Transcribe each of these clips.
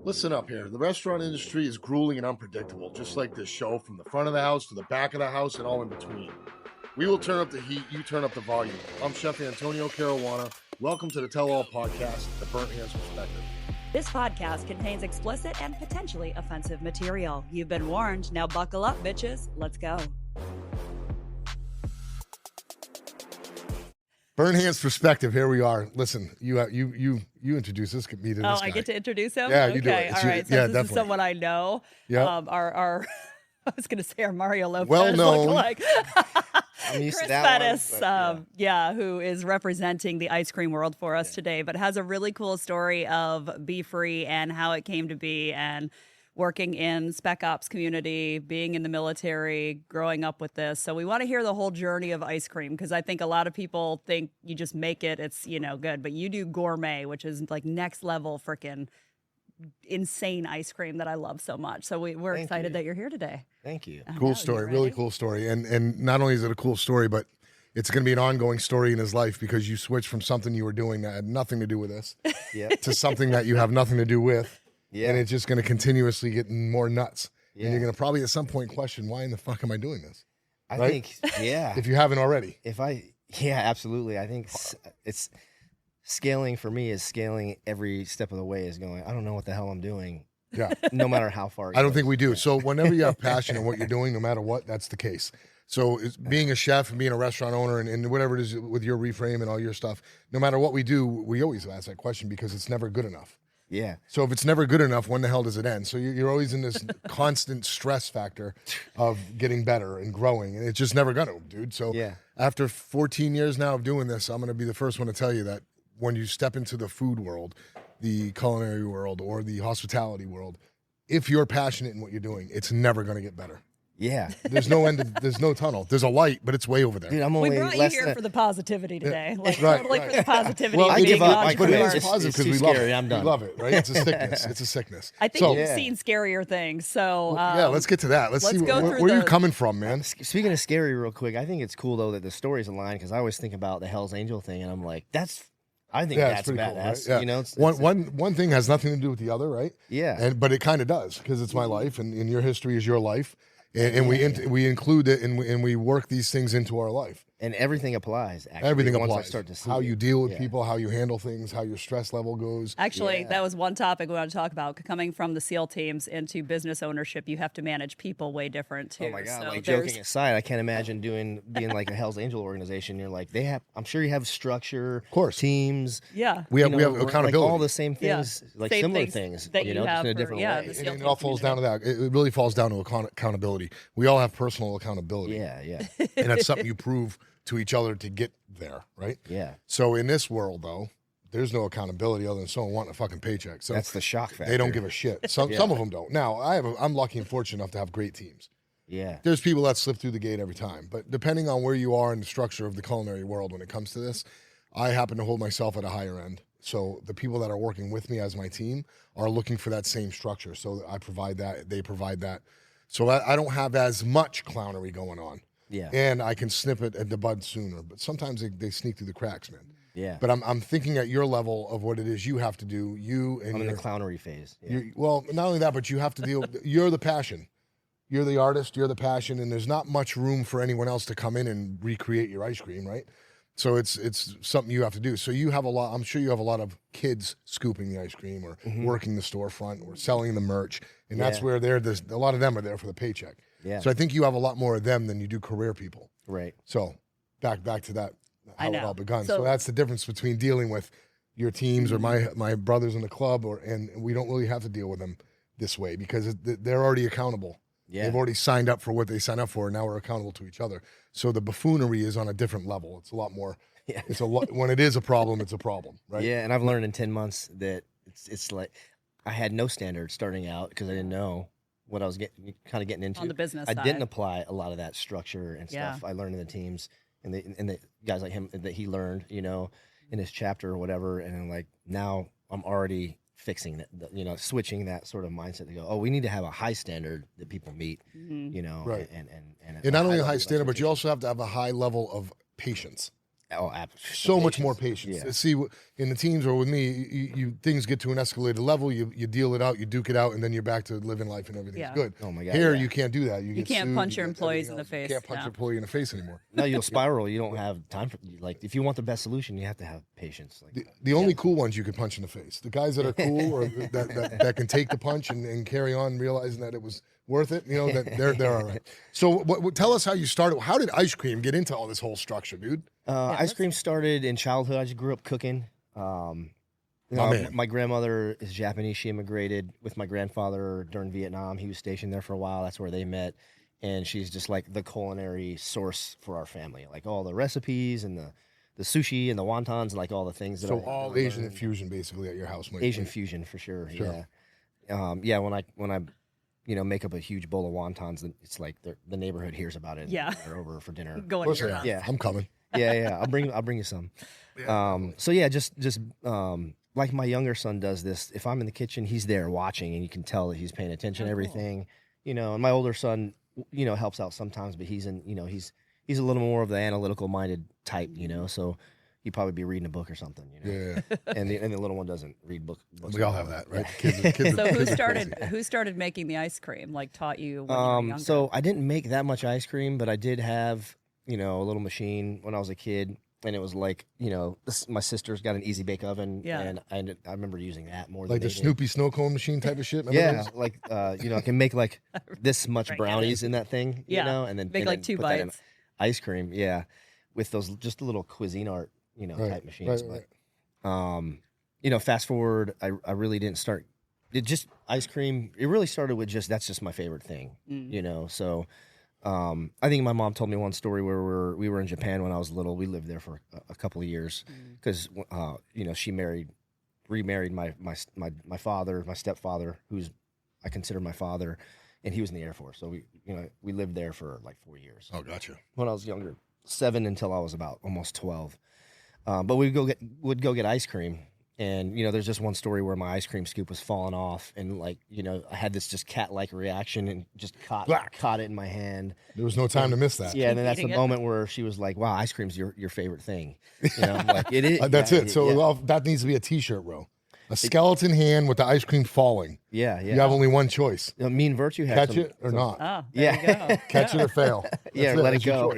Listen up here. The restaurant industry is grueling and unpredictable, just like this show, from the front of the house to the back of the house and all in between. We will turn up the heat, you turn up the volume. I'm Chef Antonio Caruana. Welcome to the Tell All Podcast, The Burnt Hands Perspective. This podcast contains explicit and potentially offensive material. You've been warned. Now buckle up, bitches. Let's go. Burnt Hands Perspective. Here we are. Listen, you introduce this me to this guy. I get to introduce him? Yeah, you do it. All right. So yeah, this definitely. is someone I know. Yeah. Our I was going to say our Mario Lopez Well known. lookalike. I'm used Chris to that Fettes, who is representing the ice cream world for us today, but has a really cool story of Be Free and how it came to be, and working in spec ops community, being in the military, growing up with this. So we want to hear the whole journey of ice cream, because I think a lot of people think you just make it, it's, good, but you do gourmet, which is like next level freaking insane ice cream that I love so much. So we're excited that you're here today. Thank you. Cool story, really cool story. And not only is it a cool story, but it's going to be an ongoing story in his life, because you switched from something you were doing that had nothing to do with this to something that you have nothing to do with. Yeah. And it's just going to continuously get more nuts. Yeah. And you're going to probably at some point question, why in the fuck am I doing this? I think, if you haven't already. Absolutely. I think it's scaling for me is scaling every step of the way, is going, I don't know what the hell I'm doing. Yeah. No matter how far it I don't goes. think we do. So whenever you have passion in what you're doing, no matter what, that's the case. So it's being a chef and being a restaurant owner and whatever it is with your reframe and all your stuff, no matter what we do, we always ask that question, because it's never good enough. Yeah. So if it's never good enough, when the hell does it end? So you're always in this constant stress factor of getting better and growing, and it's just never gonna, dude. So after 14 years now of doing this, I'm gonna be the first one to tell you that when you step into the food world, the culinary world, or the hospitality world, if you're passionate in what you're doing, it's never gonna get better. Yeah. There's no end. There's no tunnel. There's a light, but it's way over there. Dude, I'm only We brought you here for the positivity today. Like, Right, totally right. for the positivity. Well, of I being give an up. But it entrepreneur. is positive It's because too we love scary. it. I'm done. We love it, right? It's a sickness. It's a sickness. I think So, you've seen scarier things. So let's get to that. Let's see go where through are you the- coming from, man. Speaking of scary real quick, I think it's cool, though, that the stories align, because I always think about the Hell's Angel thing, and I'm like, I think It's that's pretty cool, badass. right? Yeah. You know, it's one thing has nothing to do with the other, right? Yeah. But it kind of does, because it's my life, and your history is your life, and we include it, and we work these things into our life. And everything applies, actually. Everything once applies. I start to see how it. you deal with people, how you handle things, how your stress level goes. Actually, that was one topic we want to talk about. Coming from the SEAL teams into business ownership, you have to manage people way different too. Oh my God! So Like, there's- joking aside, I can't imagine being like a Hell's Angel organization. You're like, I'm sure you have structure, Of course. teams. Yeah. We have you know, accountability. like all the same things, like Same similar things things, that you just have in a for- different yeah, way. the And SEAL it all falls down to that. It really falls down to accountability. We all have personal accountability. Yeah. And that's something you prove to each other to get there, right? Yeah. So in this world, though, there's no accountability other than someone wanting a fucking paycheck. So That's the shock factor. they don't give a shit. Some of them don't. Now, I'm lucky and fortunate enough to have great teams. Yeah. There's people that slip through the gate every time. But depending on where you are in the structure of the culinary world when it comes to this, I happen to hold myself at a higher end. So the people that are working with me as my team are looking for that same structure. So I provide that. They provide that. So I don't have as much clownery going on. Yeah. And I can snip it at the bud sooner. But sometimes they sneak through the cracks, man. Yeah. But I'm thinking at your level of what it is you have to do. I'm in the clownery phase. Yeah. Well, not only that, but you have to deal. You're the passion. You're the artist. You're the passion, and there's not much room for anyone else to come in and recreate your ice cream, right? So it's something you have to do. So you have a lot. I'm sure you have a lot of kids scooping the ice cream, or working the storefront, or selling the merch, and that's where a lot of them are there for the paycheck. Yeah. So I think you have a lot more of them than you do career people. Right. So back to that, how it all begun. So So that's the difference between dealing with your teams or my brothers in the club, and we don't really have to deal with them this way, because they're already accountable. Yeah. They've already signed up for what they signed up for, and now we're accountable to each other. So the buffoonery is on a different level. It's a lot more. Yeah. It's a lot. When it is a problem, it's a problem, right? Yeah, and I've learned in 10 months that it's like I had no standards starting out, because I didn't know what I was getting into. On the business I side. didn't apply a lot of that structure and Yeah. stuff I learned in the teams and the guys like him that he learned, in his chapter or whatever. And then, like, now I'm already fixing it, switching that sort of mindset to go, oh, we need to have a high standard that people meet, Right. and And not only a high level of standard, but you expectation. also have to have a high level of patience. Oh, absolutely. So much more patience. Yeah. See, in the teams or with me, you things get to an escalated level. You deal it out, you duke it out, and then you're back to living life and everything's good. Oh my God. Here you can't do that. You get can't sued, punch you your get employees everything in the else. face. You can't punch your employee in the face anymore. No, you'll spiral. You don't have time for, like, if you want the best solution, you have to have patience. Like, The only cool ones you can punch in the face. The guys that are cool or that can take the punch and carry on, realizing that it was worth it. You know, that they're all right. So, tell us how you started. How did ice cream get into all this whole structure, dude? Ice cream started in childhood. I just grew up cooking. My grandmother is Japanese. She immigrated with my grandfather during Vietnam. He was stationed there for a while. That's where they met. And she's just like the culinary source for our family. Like all the recipes and the sushi and the wontons and like all the things that So all Asian infusion basically at your house. Asian fusion for sure. Yeah. When I make up a huge bowl of wontons, then it's like the neighborhood hears about it. Yeah. They're over for dinner. Going to your house. Yeah. I'm coming. Yeah. I'll bring you some. So yeah, just like my younger son does this. If I'm in the kitchen, he's there watching, and you can tell that he's paying attention to everything. You know, and my older son, helps out sometimes, but he's a little more of the analytical minded type. So he'd probably be reading a book or something. Yeah. And the little one doesn't read books. We all have that, right? So who started making the ice cream? Like taught you when you were younger? So I didn't make that much ice cream, but I did have a little machine when I was a kid. And it was like, my sister's got an easy bake oven, and I remember using that more than like the Snoopy snow cone machine type of shit. Yeah, like I can make like this much brownies in that thing, and then make like 2 bites. Ice cream, with those just a little Cuisine Art, type machines. But fast forward, I really didn't start. It just ice cream. It really started with that's just my favorite thing, So. I think my mom told me one story where we were in Japan when I was little. We lived there for a couple of years because she remarried my father, my stepfather, who's I consider my father, and he was in the Air Force. So we lived there for like 4 years. Oh, gotcha. When I was younger, 7 until I was about almost 12. But we'd go get ice cream. And, there's just one story where my ice cream scoop was falling off, and I had this just cat-like reaction and just caught it in my hand. There was no time to miss that. Yeah, and then that's the moment where she was like, "Wow, ice cream's your favorite thing." I'm like, it is. That's it. So that needs to be a T-shirt, bro. A skeleton hand with the ice cream falling. Yeah. You have only one choice. Mean Virtue had catch it or not. Oh, there you go. Catch it or fail. That's let it go.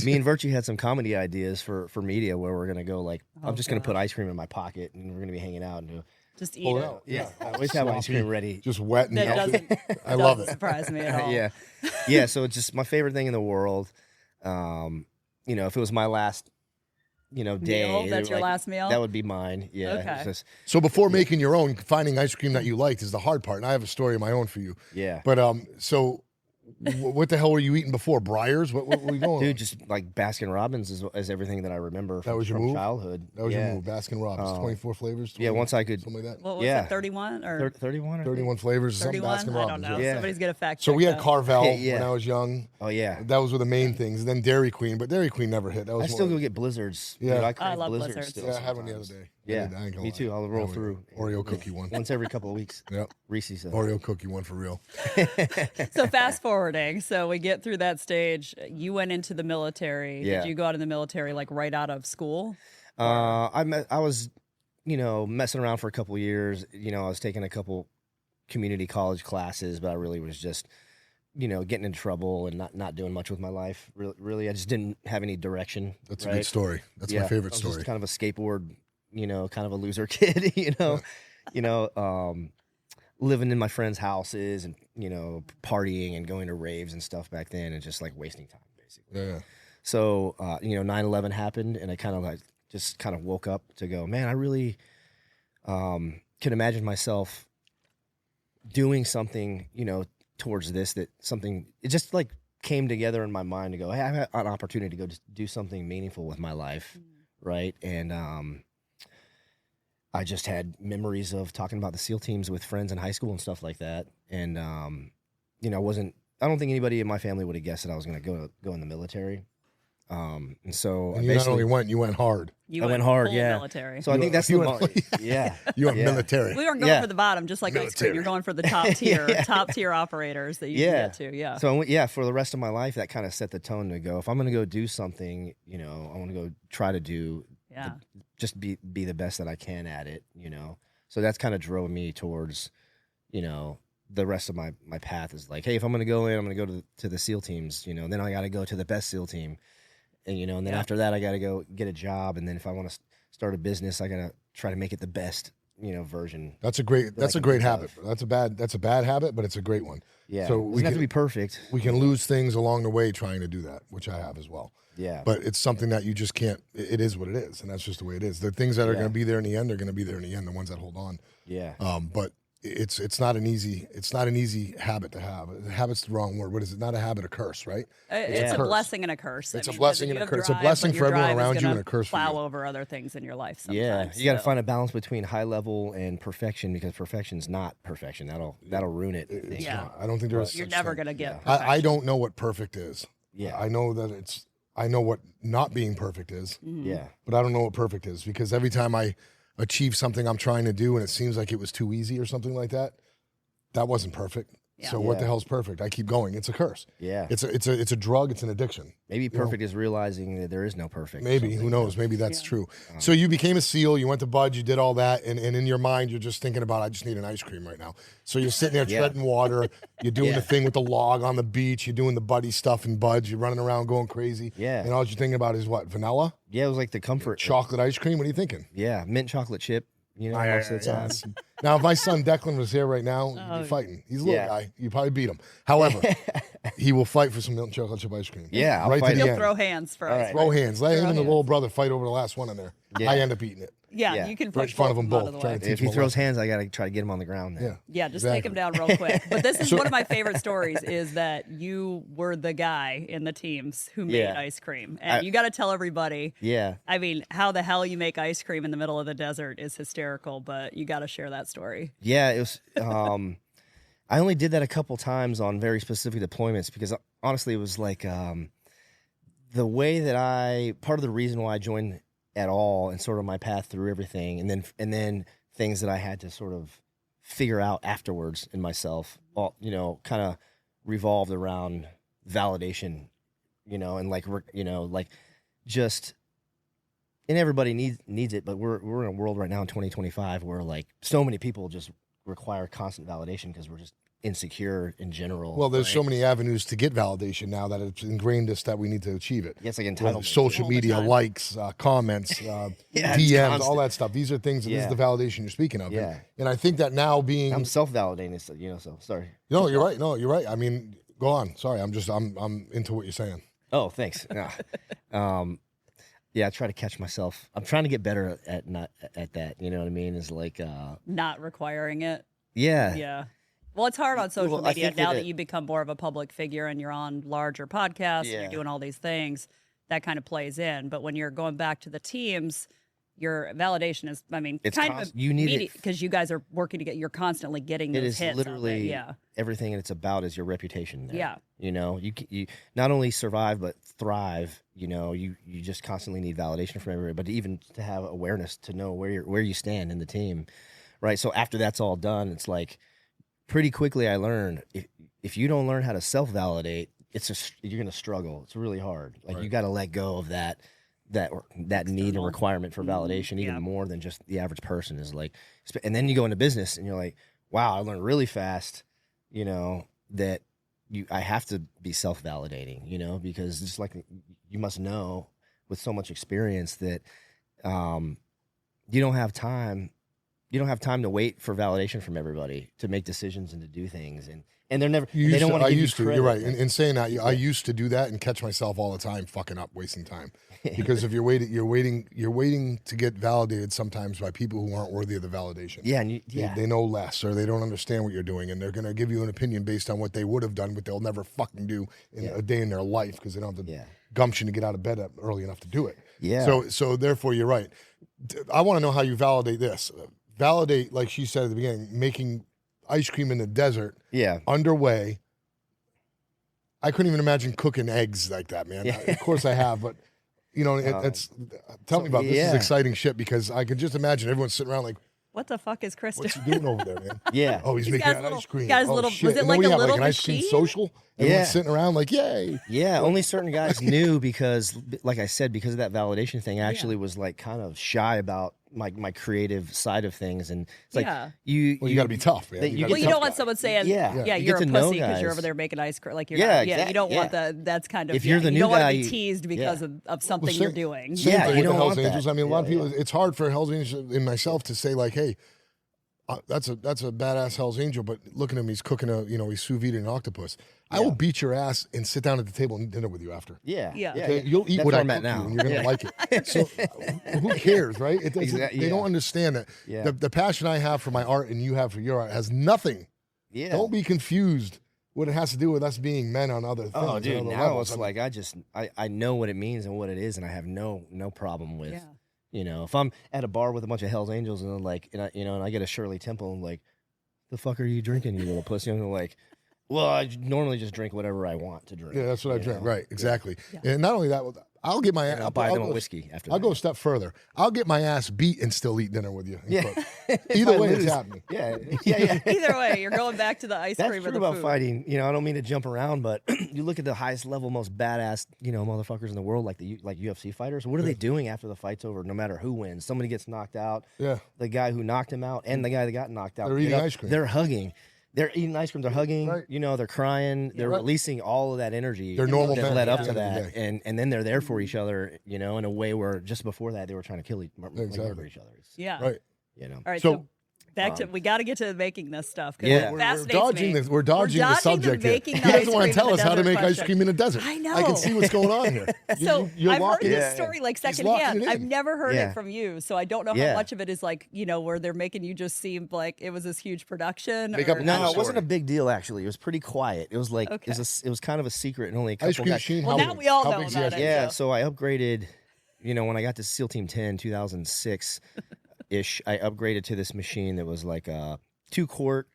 Me and Virtue had some comedy ideas for media where we're gonna go I'm just gonna put ice cream in my pocket and we're gonna be hanging out and just eat it. Yeah, I always have ice cream ready, just wet and I love it. Surprise me at all. yeah. So it's just my favorite thing in the world. If it was my last, day, meal? That's your last meal. That would be mine. Yeah. Okay. So before making your own, finding ice cream that you liked is the hard part. And I have a story of my own for you. Yeah. But so. What the hell were you eating before? Briars? What were you going? Dude, just like Baskin Robbins is everything that I remember from childhood. That was your move. Baskin Robbins, 24 flavors. 20, once I could, something like that. What was it? 31 or 31? 31 flavors. 31. Baskin Robbins. I don't know. Somebody's gonna fact check. So we had Carvel when I was young. Oh yeah, that was one of the main things. Then Dairy Queen, but Dairy Queen never hit. That was I still go get Blizzards. Yeah, Dude, I love Blizzards. Still yeah, I had one the other day. Yeah, me too. I'll roll through Oreo cookie one once every couple of weeks. Yep, Reese's Oreo cookie one for real. So fast forwarding, so we get through that stage. You went into the military. Yeah. Did you go out in the military like right out of school? I was, messing around for a couple of years. I was taking a couple community college classes, but I really was just, getting in trouble and not doing much with my life. Really, I just didn't have any direction. That's a good story. That's my favorite story. I was just kind of a skateboard, kind of a loser kid, living in my friends' houses and, partying and going to raves and stuff back then and just like wasting time basically. Yeah. So, 9/11 happened and I kind of woke up to go, man, I really can imagine myself doing something, towards this, it just like came together in my mind to go, hey, I have an opportunity to go just do something meaningful with my life. Right. And, I just had memories of talking about the SEAL teams with friends in high school and stuff like that. And, I don't think anybody in my family would have guessed that I was going to go in the military. And so And you not only went, you went hard. You I went hard, full yeah. military. So I think that's the yeah. You went military. We weren't going for the bottom, just like ice Military. cream. You're going for the top tier, top tier operators that you can get to. Yeah. So for the rest of my life, that kind of set the tone to go. If I'm going to go do something, I want to go try to do, just be the best that I can at it. So that's kind of drove me towards, the rest of my path is like, hey, if I'm going to go in, I'm going to go to the SEAL teams. Then I got to go to the best SEAL team. And then after that, I got to go get a job. And then if I want to start a business, I got to try to make it the best, version. That's a great habit. That's a bad habit, but it's a great one. Yeah. So it doesn't have to be perfect. We can lose things along the way trying to do that, which I have as well. Yeah. But it's something that you just can't, it is what it is. And that's just the way it is. The things that are going to be there in the end, they're going to be there in the end, the ones that hold on. Yeah. But it's not an easy habit to have. Habit's the wrong word. What is it? Not a habit, a curse, right? It's a blessing and a curse. It's a blessing and a curse. It's a blessing for everyone around you and a curse for you. Plow over other things in your life sometimes. Yeah, you got to find a balance between high level and perfection, because perfection's not perfection. That'll ruin it. It's not. I don't think there's. You're never going to get. I don't know what perfect is. Yeah. I know that I know what not being perfect is. Yeah. But I don't know what perfect is, because every time I achieve something I'm trying to do and it seems like it was too easy or something like that, that wasn't perfect. Yeah. So what the hell's perfect? I keep going. It's a curse. Yeah. It's a drug. It's an addiction. Maybe perfect is realizing that there is no perfect. Maybe. Who knows? Maybe that's true. So you became a SEAL. You went to Budge. You did all that. And in your mind, you're just thinking about, I just need an ice cream right now. So you're sitting there treading water. You're doing the thing with the log on the beach. You're doing the buddy stuff in Budge. You're running around going crazy. Yeah. And all you're thinking about is what? Vanilla? Yeah, it was like the comfort. Chocolate ice cream? What are you thinking? Yeah, mint chocolate chip. Most of the time. Now, if my son Declan was here right now, he'd be fighting. He's a little guy. You probably beat him. However, he will fight for some milk chocolate chip ice cream. Yeah, I'll right fight to the He'll end. throw hands for us. Throw hands. Let him and the little brother fight over the last one in there. Yeah. I end up eating it. Yeah, you can Right in push front of them out both. the Trying way. to teach If he them a throws lesson. hands, I got to try to get him on the ground. Then. Yeah, just Exactly. take him down real quick. But this is one of my favorite stories, is that you were the guy in the teams who made ice cream. And you got to tell everybody. Yeah. I mean, how the hell you make ice cream in the middle of the desert is hysterical, but you got to share that story. Yeah, it was. I only did that a couple times on very specific deployments, because honestly, it was like the way that part of the reason why I joined at all, and sort of my path through everything, and then things that I had to sort of figure out afterwards in myself, all, kind of revolved around validation, and like just, and everybody needs it, but we're in a world right now in 2025 where like so many people just require constant validation because we're just insecure in general. Well, there's so many avenues to get validation now that it's ingrained us that we need to achieve it. Yeah, it's like Whether entitlement. social All the media, time. likes, comments, it's DMs, all constant. that stuff. These are things. This is the validation you're speaking of. Yeah. And I think that now being, I'm self-validating, so sorry. no, you're right. No, you're right. I mean, go on. Sorry, I'm into what you're saying. Oh, thanks. Yeah, I try to catch myself. I'm trying to get better at that. You know what I mean? Is like, Not requiring it. yeah. Yeah. Well, it's hard on social Well, I media think now that that it- you become more of a public figure and you're on larger podcasts and Yeah. you're doing all these things. That kind of plays in. But when you're going back to the teams, your validation is, I mean, It's kind const- of you need it. because you guys are working to get, you're constantly getting It those is hits. literally Yeah. everything it's about is your reputation. There. Yeah. You not only survive but thrive. You just constantly need validation from everybody, but even to have awareness to know where you stand in the team, right? So after that's all done, it's like pretty quickly I learned if you don't learn how to self-validate, you're gonna struggle. It's really hard. Like you got to let go of that need and requirement for validation even more than just the average person is like. And then you go into business and you're like, wow, I learned really fast, that I have to be self-validating, because just like you must know with so much experience that you don't have time to wait for validation from everybody to make decisions and to do things, and they're never. They don't want to give you credit. You're right. In saying that, I used to do that and catch myself all the time, fucking up, wasting time. Because if you're waiting to get validated sometimes by people who aren't worthy of the validation. Yeah, and They know less, or they don't understand what you're doing, and they're going to give you an opinion based on what they would have done, but they'll never fucking do in a day in their life because they don't have the gumption to get out of bed early enough to do it. Yeah. So therefore, you're right. I want to know how you validate this. Validate, like she said at the beginning, making ice cream in the desert. Yeah. Underway. I couldn't even imagine cooking eggs like that, man. Yeah. Of course I have, but you know, it's tell me about this. Is exciting shit because I can just imagine everyone sitting around like, what the fuck is Chris what's doing? he doing over there, man? Yeah. Oh, he's making got his an little- ice cream. got his Oh, little- shit. was it And then like we a have little an ice cream machine? social. Everyone's Yeah. sitting around like, yay. Yeah, only certain guys knew because, like I said, because of that validation thing, I actually was like kind of shy about my creative side of things, and it's like Yeah. you got to be tough, man. that You you gotta get Well, be you tough don't want guy. someone saying, Yeah. yeah, You you're get a to know pussy because you're guys. over there making ice cream. Like, you're Yeah, not, yeah, you don't want exactly, that's kind of, If you're the you new don't want to guy, be teased because of something Well, you're doing. Same Yeah, thing you with the don't Hells want Angels. that. I mean, a lot of Yeah, people. It's hard for Hells Angels and myself to say like, hey, that's a badass Hells Angel, but look at him. He's cooking he's sous vide an octopus. I will beat your ass and sit down at the table and eat dinner with you after. Yeah. Yeah. Okay? You'll eat That's what where I I'm at cook now. you, and you're gonna Yeah. like it. So who cares, right? They don't Yeah. understand that. Yeah. The passion I have for my art and you have for your art has nothing. Yeah. Don't be confused what it has to do with us being men on other things. Oh, on dude, other now levels. it's like I know what it means and what it is, and I have no problem with. Yeah. You know, if I'm at a bar with a bunch of Hells Angels and I get a Shirley Temple and like, the fuck are you drinking, you little pussy? And they're like, well, I normally just drink whatever I want to drink. Yeah, that's what I you drink. know? Right, exactly. Yeah. And not only that, I'll get my And I'll buy them a whiskey after I'll that. go a step further. I'll get my ass beat and still eat dinner with you. and Yeah. cook. If Either I way, it's lose. happening. Yeah, yeah. Either way, you're going back to the ice That's cream true or the about food. fighting. You know, I don't mean to jump around, but you look at the highest level, most badass, motherfuckers in the world, like UFC fighters. What are they doing after the fight's over? No matter who wins, somebody gets knocked out. Yeah. The guy who knocked him out and the guy that got knocked out. They're get eating up, ice cream. They're hugging. They're eating ice cream. They're hugging. Right. They're crying. They're Right. releasing all of that energy. They're normal that men led at up the to end of the that, and then they're there for each other. In a way where just before that they were trying to kill murder each other. It's, Yeah. Right. All right. So- So, back to we got to get to making this stuff. 'Cause Yeah. it We're fascinates dodging me. this. We're dodging the subject here. making He the ice doesn't want cream to tell in us the how to desert make ice question. cream in the desert. I know. I can see what's going on here. So You're I've heard locking this it. story like He's locking secondhand. it in. I've never heard Yeah. it from you, so I don't know how Yeah. much of it is like where they're making you just seem like it was this huge production. Make or- up a No, Story. it wasn't a big deal actually. It was pretty quiet. It was like Okay. it was kind of a secret, and only a couple Ice cream guys. machine. Well, how now big? we all How know big's the about ice it. cream? Yeah, So- so I upgraded. When I got to SEAL Team 10, 2006 ish, I upgraded to this machine that was like a 2-quart,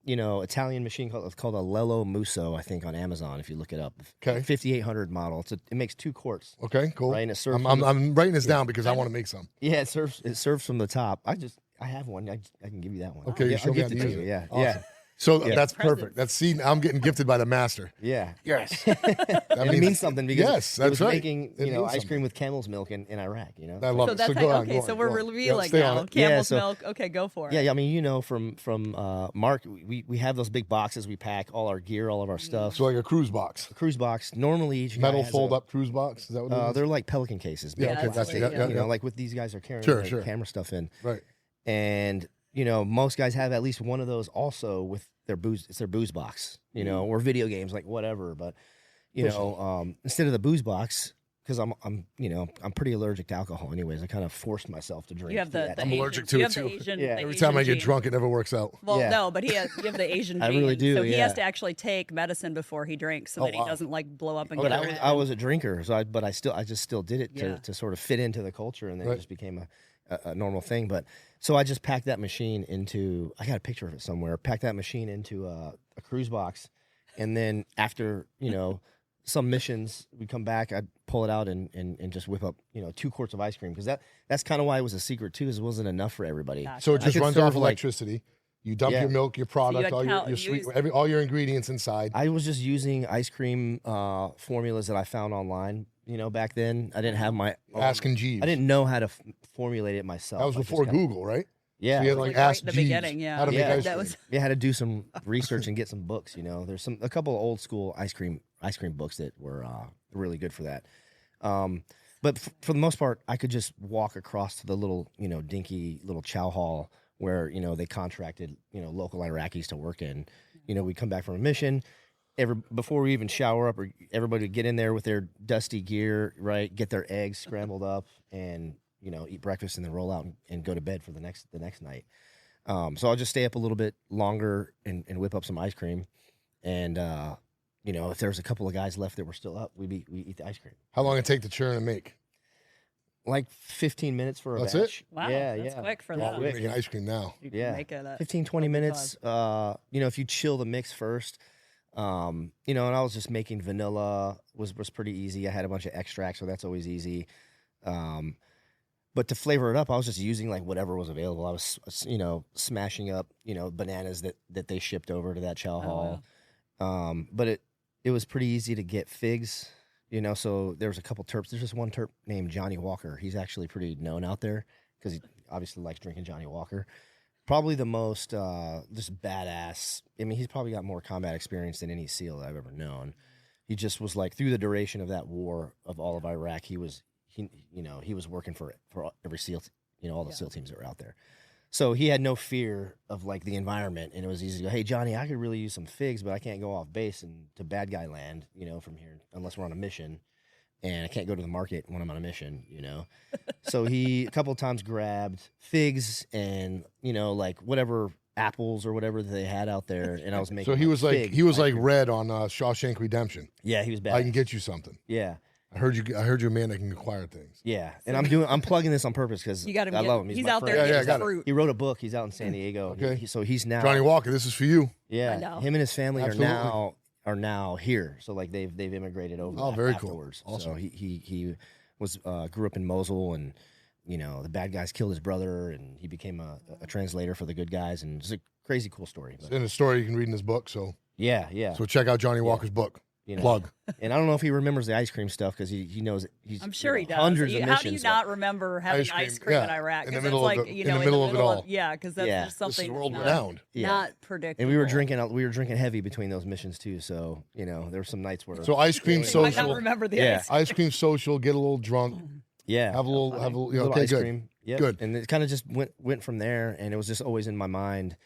Italian machine called a Lello Muso, I think, on Amazon. If you look it up, Okay. 5800 model. It makes 2 quarts. Okay, cool. Right, and it serves I'm writing this down because I want to make some. Yeah, it serves from the top. I have one. I can give you that one. Okay, you Yeah, show I'll me how gift to it use to it. you. Yeah, Awesome. So Yeah. that's Presents. perfect. I'm getting gifted by the master. yeah. Yes. That That it means something because yes, it that's was right. making It means ice something. cream with camel's milk in Iraq. I love So it. that's So how, go on. okay. go on, So go we're on. revealing stay on now. it. Camel's so- milk. Okay, go for it. Yeah, I mean, from Mark, we have those big boxes. We pack all our gear, all of our stuff. So like a cruise box, Cruise box. Normally, each guy metal has fold up cruise box. Is that what it is? They're like Pelican cases. Yeah, big okay, plastic, that's- yeah, yeah, yeah. like what these guys are carrying Sure, their sure. camera stuff in. Right. And most guys have at least one of those also with their booze. It's their booze box, or video games, like whatever. But instead of the booze box, because I'm pretty allergic to alcohol, anyways. I kind of forced myself to drink. You have the that. I'm I'm allergic to you it, have the too. Asian, Yeah. the Every time Asian I get gene. drunk, it never works out. Well, Yeah. no, but you have the Asian I gene. really do, So he has yeah. to actually take medicine before he drinks so Oh, that wow. he doesn't like blow up and But get I was a drinker, so I just still did it Yeah. to sort of fit into the culture, and then Right. it just became a normal thing. But so I just packed that machine into. I got a picture of it somewhere. Packed that machine into a cruise box, and then after some missions, we come back. I'd pull it out and just whip up 2 quarts of ice cream because that's kind of why it was a secret too. Is it wasn't enough for everybody. Gotcha. So it I just could runs serve, off like- electricity. You dump Yeah. your milk, your product, had all count- your you sweet, used- all your ingredients inside. I was just using ice cream formulas that I found online. Back then I didn't have my Asking Jeeves. I didn't know how to formulate it myself. That was I just before kinda- Google, right? Yeah, So you had Like like right Ask in the Jeeves beginning, yeah. how to make Yeah. ice That cream. was- We had to do some research and get some books. There's a couple of old school ice cream books that were really good for that. But for the most part, I could just walk across to the little dinky little chow hall where they contracted local Iraqis to work in. We come back from a mission. Before we even shower up, or everybody would get in there with their dusty gear, right? Get their eggs scrambled up and eat breakfast and then roll out and go to bed for the next night. So I'll just stay up a little bit longer and whip up some ice cream. And, if there's a couple of guys left that were still up, we eat the ice cream. How long it take to churn and make? Like 15 minutes for a That's it? batch. Wow, Yeah, that's yeah. quick for Well, that. we're making ice cream now. You can Yeah. make it 15, 20 minutes. If you chill the mix first, You know, and I was just making vanilla was pretty easy. I had a bunch of extracts, so that's always easy. But to flavor it up, I was just using like whatever was available. I was, you know, smashing up, you know, bananas that they shipped over to that chow hall. Wow. But it was pretty easy to get figs, you know. So there was a couple terps. There's just one terp named Johnny Walker. He's actually pretty known out there because he obviously likes drinking Johnny Walker. Probably the most just badass. I mean, he's probably got more combat experience than any SEAL that I've ever known. He just was like through the duration of that war of all of Iraq, he was working for every SEAL, you know, all the SEAL teams that were out there. So he had no fear of like the environment, and it was easy to go, hey Johnny, I could really use some figs, but I can't go off base and to bad guy land, you know, from here unless we're on a mission, and I can't go to the market when I'm on a mission, you know. So he a couple of times grabbed figs and, you know, like whatever apples or whatever that they had out there, and I was making. So he was like Red on Shawshank Redemption. Yeah, he was bad. I can get you something. Yeah. I heard you're a man that can acquire things. Yeah, and I'm plugging this on purpose because I love him. He's my out friend. there. Yeah, Getting got it. fruit. He wrote a book. He's out in San Diego. Okay. So he's now Johnny Walker, this is for you. Yeah, I know. him and his family Absolutely. are now here. So like they've immigrated over. Oh, very afterwards. cool. Awesome. So he was grew up in Mosul, and you know the bad guys killed his brother, and he became a translator for the good guys, and it's a crazy cool story. But, And a story you can read in his book. So yeah. so check out Johnny Walker's book. You know, Plug. And I don't know if he remembers the ice cream stuff because he knows he's. I'm sure he does. Hundreds of How do you missions. not remember having ice cream in Iraq? in the 'Cause middle it's of like, the- you know, in the middle of it all. Yeah, because that's Yeah. just This is something world that's renowned. Yeah. not predictable. And we were drinking heavy between those missions too. So you know there were some nights where. So ice cream You might not social. remember the Yeah. ice. Ice cream social. Get a little drunk. Yeah, Have a little. You know, little okay, ice good. cream. Yep. Good. And it kind of just went from there, and it was just always in my mind.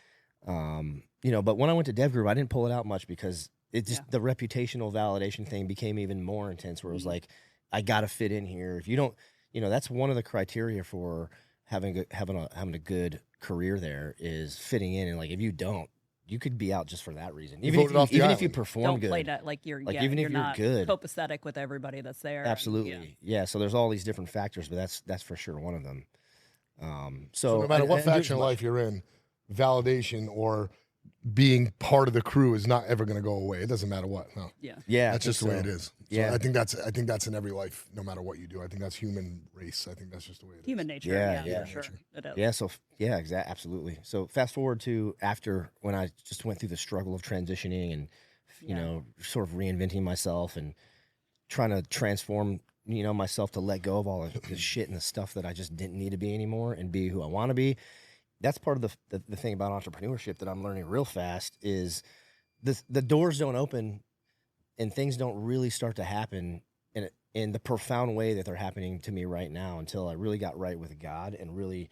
You know, but when I went to Dev Group, I didn't pull it out much because it just the reputational validation thing became even more intense. Where it was like, I got to fit in here. If you don't, you know, that's one of the criteria for having a good career there is fitting in. And like, if you don't, you could be out just for that reason. Even if you perform Don't good, play that like you're like yeah, even if you're you're not good, copacetic with everybody that's there. absolutely, yeah. So there's all these different factors, but that's for sure one of them. So no matter what faction of life you're in, validation or being part of the crew is not ever going to go away. It doesn't matter what. No. Yeah, That's just the way it is. So Yeah. I think that's in every life, no matter what you do. I think that's human race. I think that's just the way it is. Human nature. Yeah. For sure. It is. Yeah, so absolutely. So fast forward to after when I just went through the struggle of transitioning and you know, sort of reinventing myself and trying to transform, you know, myself to let go of all of the shit and the stuff that I just didn't need to be anymore and be who I want to be. That's part of the thing about entrepreneurship that I'm learning real fast is the doors don't open and things don't really start to happen in the profound way that they're happening to me right now until I really got right with God and really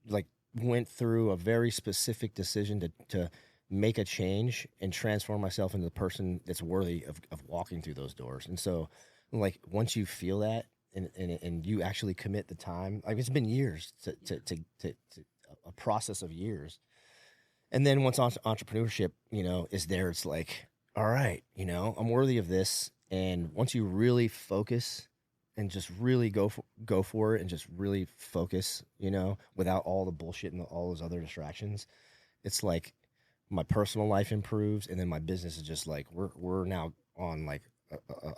like went through a very specific decision to make a change and transform myself into the person that's worthy of walking through those doors. And so like once you feel that and you actually commit the time, like it's been years to a process of years. And then once entrepreneurship, you know, is there, it's like, all right, you know, I'm worthy of this. And once you really focus and just really go for it and just really focus, you know, without all the bullshit and all those other distractions, it's like my personal life improves. And then my business is just like, we're now on like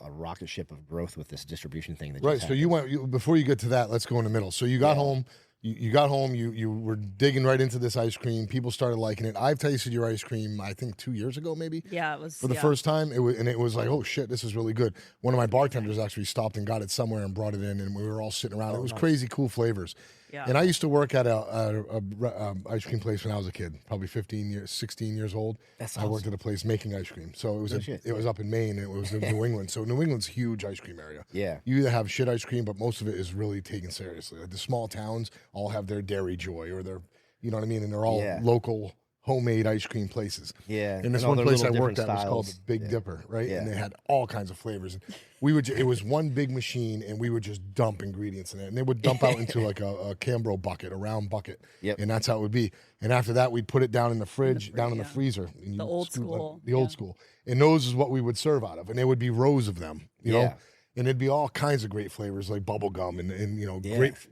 a rocket ship of growth with this distribution thing. That Right. just So before you get to that, let's go in the middle. So you got home. You got home, you were digging right into this ice cream. People started liking it. I've tasted your ice cream, I think 2 years ago, maybe. Yeah, it was for the first time. It was like, oh shit, this is really good. One of my bartenders actually stopped and got it somewhere and brought it in, and we were all sitting around. It was crazy cool flavors. Yeah. And I used to work at a ice cream place when I was a kid, probably 16 years old. That's I worked at a place making ice cream. So it was up in Maine. It was in New England. So New England's a huge ice cream area. Yeah. You either have shit ice cream, but most of it is really taken seriously. Like the small towns all have their Dairy Joy or their, you know what I mean? And they're all local homemade ice cream places. Yeah. And this all one their place I little worked at different was called the styles. Big Dipper, right? Yeah. And they had all kinds of flavors. And it was one big machine, and we would just dump ingredients in it. And they would dump out into like a Cambro bucket, a round bucket. Yep. And that's how it would be. And after that, we'd put it down in the fridge, down in the freezer. And you The old scoop school, The old school. And those is what we would serve out of. And there would be rows of them, you know? And it'd be all kinds of great flavors like bubble gum and you know,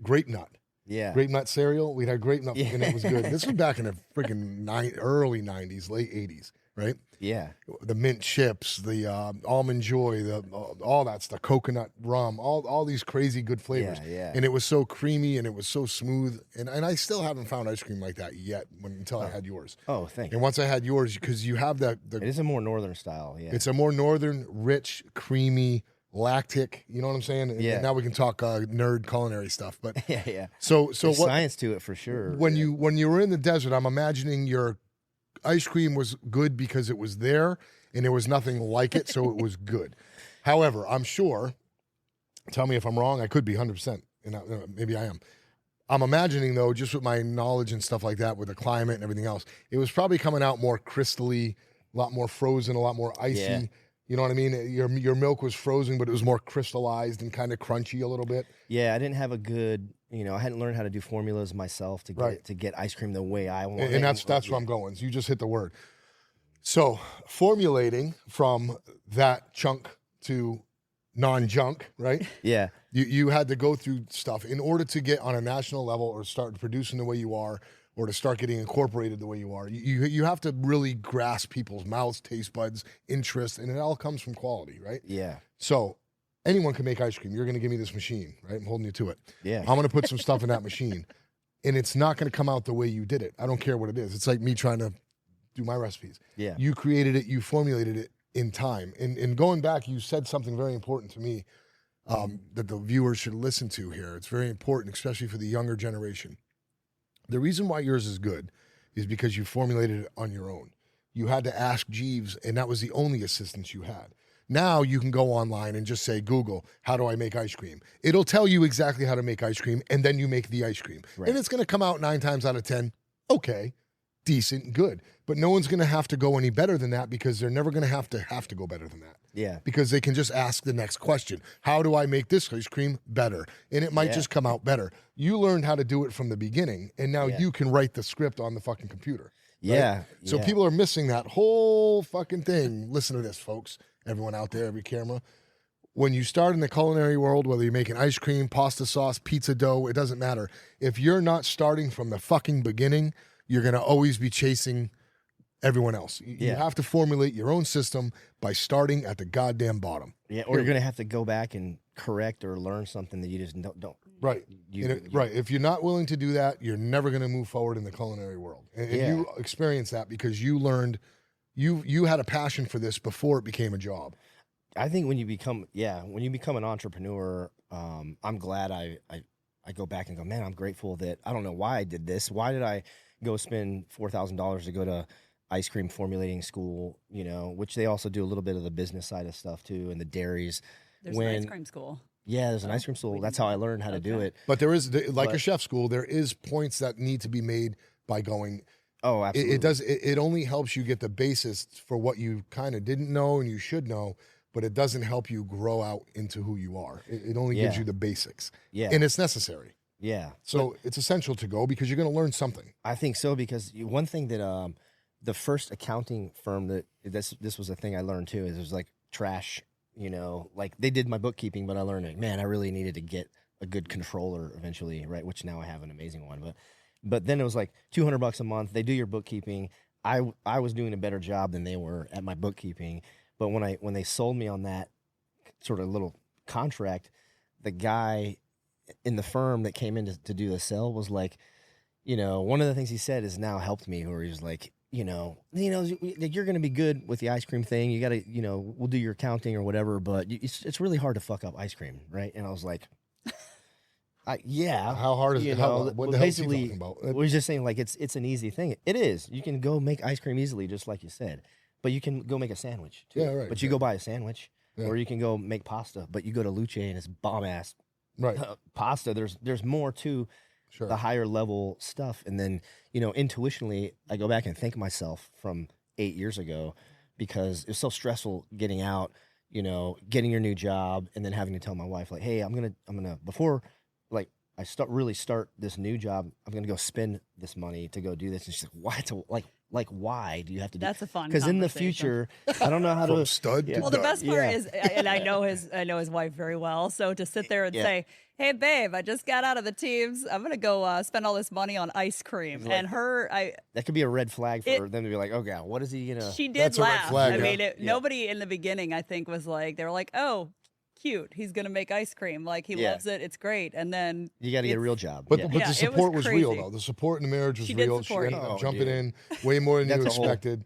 grape nut. Yeah. Grape nut cereal. We'd had grape nut, and it was good. This was back in the freaking early 90s, late 80s, right? Yeah. The mint chips, the almond joy, all that stuff, coconut rum, all these crazy good flavors. Yeah. And it was so creamy and it was so smooth. And I still haven't found ice cream like that yet until I had yours. Oh, thank you. And once I had yours, because you have that. It is a more northern style. Yeah. It's a more northern, rich, creamy, lactic. You know what I'm saying? And Yeah. now we can talk nerd culinary stuff. But yeah. so There's what science to it for sure. when you were in the desert, I'm imagining your ice cream was good because it was there and there was nothing like it, so it was good. However, I'm sure, tell me if I'm wrong, I could be 100%, and maybe I am. I'm imagining, though, just with my knowledge and stuff like that, with the climate and everything else, it was probably coming out more crystally, a lot more frozen, a lot more icy. Yeah. You know what I mean? Your milk was frozen, but it was more crystallized and kind of crunchy a little bit. Yeah, I didn't have a good, I hadn't learned how to do formulas myself to get ice cream the way I want. And that's where I'm going. So you just hit the word. So formulating from that chunk to non-junk, right? Yeah. You had to go through stuff in order to get on a national level or start producing the way you are, or to start getting incorporated the way you are. You have to really grasp people's mouths, taste buds, interest, and it all comes from quality, right? Yeah. So anyone can make ice cream. You're going to give me this machine, right? I'm holding you to it. Yeah. I'm going to put some stuff in that machine, and it's not going to come out the way you did it. I don't care what it is. It's like me trying to do my recipes. Yeah. You created it. You formulated it in time. And going back, you said something very important to me that the viewers should listen to here. It's very important, especially for the younger generation. The reason why yours is good is because you formulated it on your own. You had to ask Jeeves, and that was the only assistance you had. Now you can go online and just say, Google, how do I make ice cream? It'll tell you exactly how to make ice cream, and then you make the ice cream. Right. And it's going to come out 9 times out of 10, okay, decent, good. But no one's going to have to go any better than that, because they're never going to have to go better than that. Yeah. Because they can just ask the next question. How do I make this ice cream better? And it might just come out better. You learned how to do it from the beginning, and now you can write the script on the fucking computer. Right? Yeah. So people are missing that whole fucking thing. Listen to this, folks. Everyone out there, every camera. When you start in the culinary world, whether you're making ice cream, pasta sauce, pizza dough, it doesn't matter. If you're not starting from the fucking beginning, you're going to always be chasing everyone else. You have to formulate your own system by starting at the goddamn bottom. Yeah, or you're going to have to go back and correct or learn something that you just don't. Right. Right. If you're not willing to do that, you're never going to move forward in the culinary world. And you experienced that because you learned, you had a passion for this before it became a job. I think when you become an entrepreneur, I'm glad I go back and go, man, I'm grateful that I don't know why I did this. Why did I go spend $4,000 to go to ice cream formulating school, which they also do a little bit of the business side of stuff too, and the dairies. There's an ice cream school. Yeah, there's an ice cream school. That's how I learned how to do it. But there is, a chef school, there is points that need to be made by going. Oh, absolutely. It only helps you get the basis for what you kind of didn't know and you should know, but it doesn't help you grow out into who you are. It only gives you the basics. Yeah. And it's necessary. Yeah. So it's essential to go because you're going to learn something. I think so, because one thing that the first accounting firm that this was a thing I learned too, is it was like trash, like they did my bookkeeping, but I learned like, man, I really needed to get a good controller eventually, right? Which now I have an amazing one, but then it was like $200 a month. They do your bookkeeping. I was doing a better job than they were at my bookkeeping. But when they sold me on that sort of little contract, the guy in the firm that came in to do the sale was like, one of the things he said has now helped me, where he's like, you're going to be good with the ice cream thing. You got to, we'll do your accounting or whatever, but it's really hard to fuck up ice cream, right? And I was like, yeah. How hard is it? What the hell is he talking about? We're just saying, like, it's an easy thing. It is. You can go make ice cream easily, just like you said. But you can go make a sandwich too. Yeah, right. But you go buy a sandwich, or you can go make pasta. But you go to Luce and it's bomb ass pasta. There's more to the higher level stuff. And then intuitionally, I go back and thank myself from 8 years ago, because it was so stressful getting out, getting your new job, and then having to tell my wife, like, hey, I'm gonna before like I start this new job, I'm gonna go spend this money to go do this. And she's like, what? like, why do you have to do? That's a fun Because in the conversation. future, I don't know how From to. stud to Well, the dud. best part Yeah. is, and I know his wife very well. So to sit there and say, "Hey, babe, I just got out of the teams. I'm gonna go spend all this money on ice cream," Like- and That could be a red flag for them to be like, oh god, what is he gonna? she did That's a red laugh. flag, I yeah. mean, nobody in the beginning, I think, was like, they were like, "Oh, cute, he's gonna make ice cream. Like he loves it. It's great." And then You got to get a it's- real job. But, yeah. but Yeah, the it was support was real, crazy. though. The support in the marriage was She did real. She support ended you. up Oh, jumping dude. in way more than you That's a whole- expected.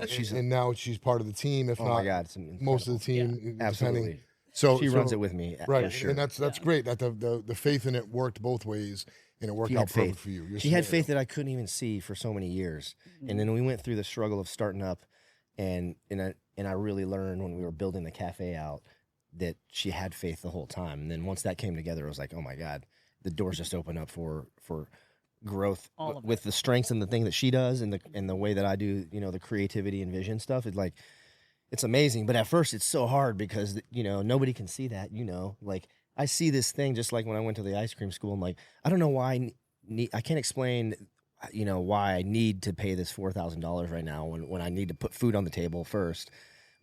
she's and now she's part of the team, if oh not my god, it's most of the team. incredible. depending. Absolutely. So She runs it with me, right? for sure. And that's great. That the faith in it worked both ways, and it worked She out had perfect faith. for you. Your She had scenario. faith that I couldn't even see for so many years, and then we went through the struggle of starting up, and I really learned when we were building the cafe out that she had faith the whole time. And then once that came together, it was like, oh my god, the doors just open up for growth All of with the strengths and the thing that she does, and the way that I do, the creativity and vision stuff. It's amazing, but at first it's so hard because nobody can see that. Like I see this thing just like when I went to the ice cream school. I'm like, I don't know why I can't explain, why I need to pay this $4,000 right now when I need to put food on the table first.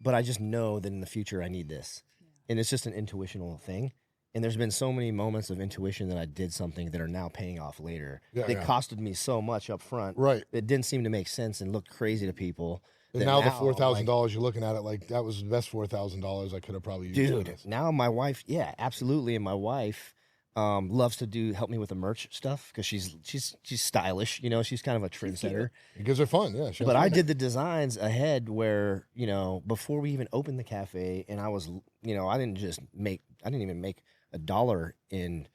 But I just know that in the future I need this, and it's just an intuitional thing. And there's been so many moments of intuition that I did something that are now paying off later. Yeah, It yeah. costed me so much up front. Right. It didn't seem to make sense and looked crazy to people. And that now the I'm $4,000 you're looking at it like that was the best $4,000 I could have probably used. for dude, this. now my wife, yeah, absolutely, and my wife loves to help me with the merch stuff because she's stylish, she's kind of a trendsetter. Because they're fun, yeah. she has But I fun. did the designs ahead where before we even opened the cafe, and I was I didn't even make $1 in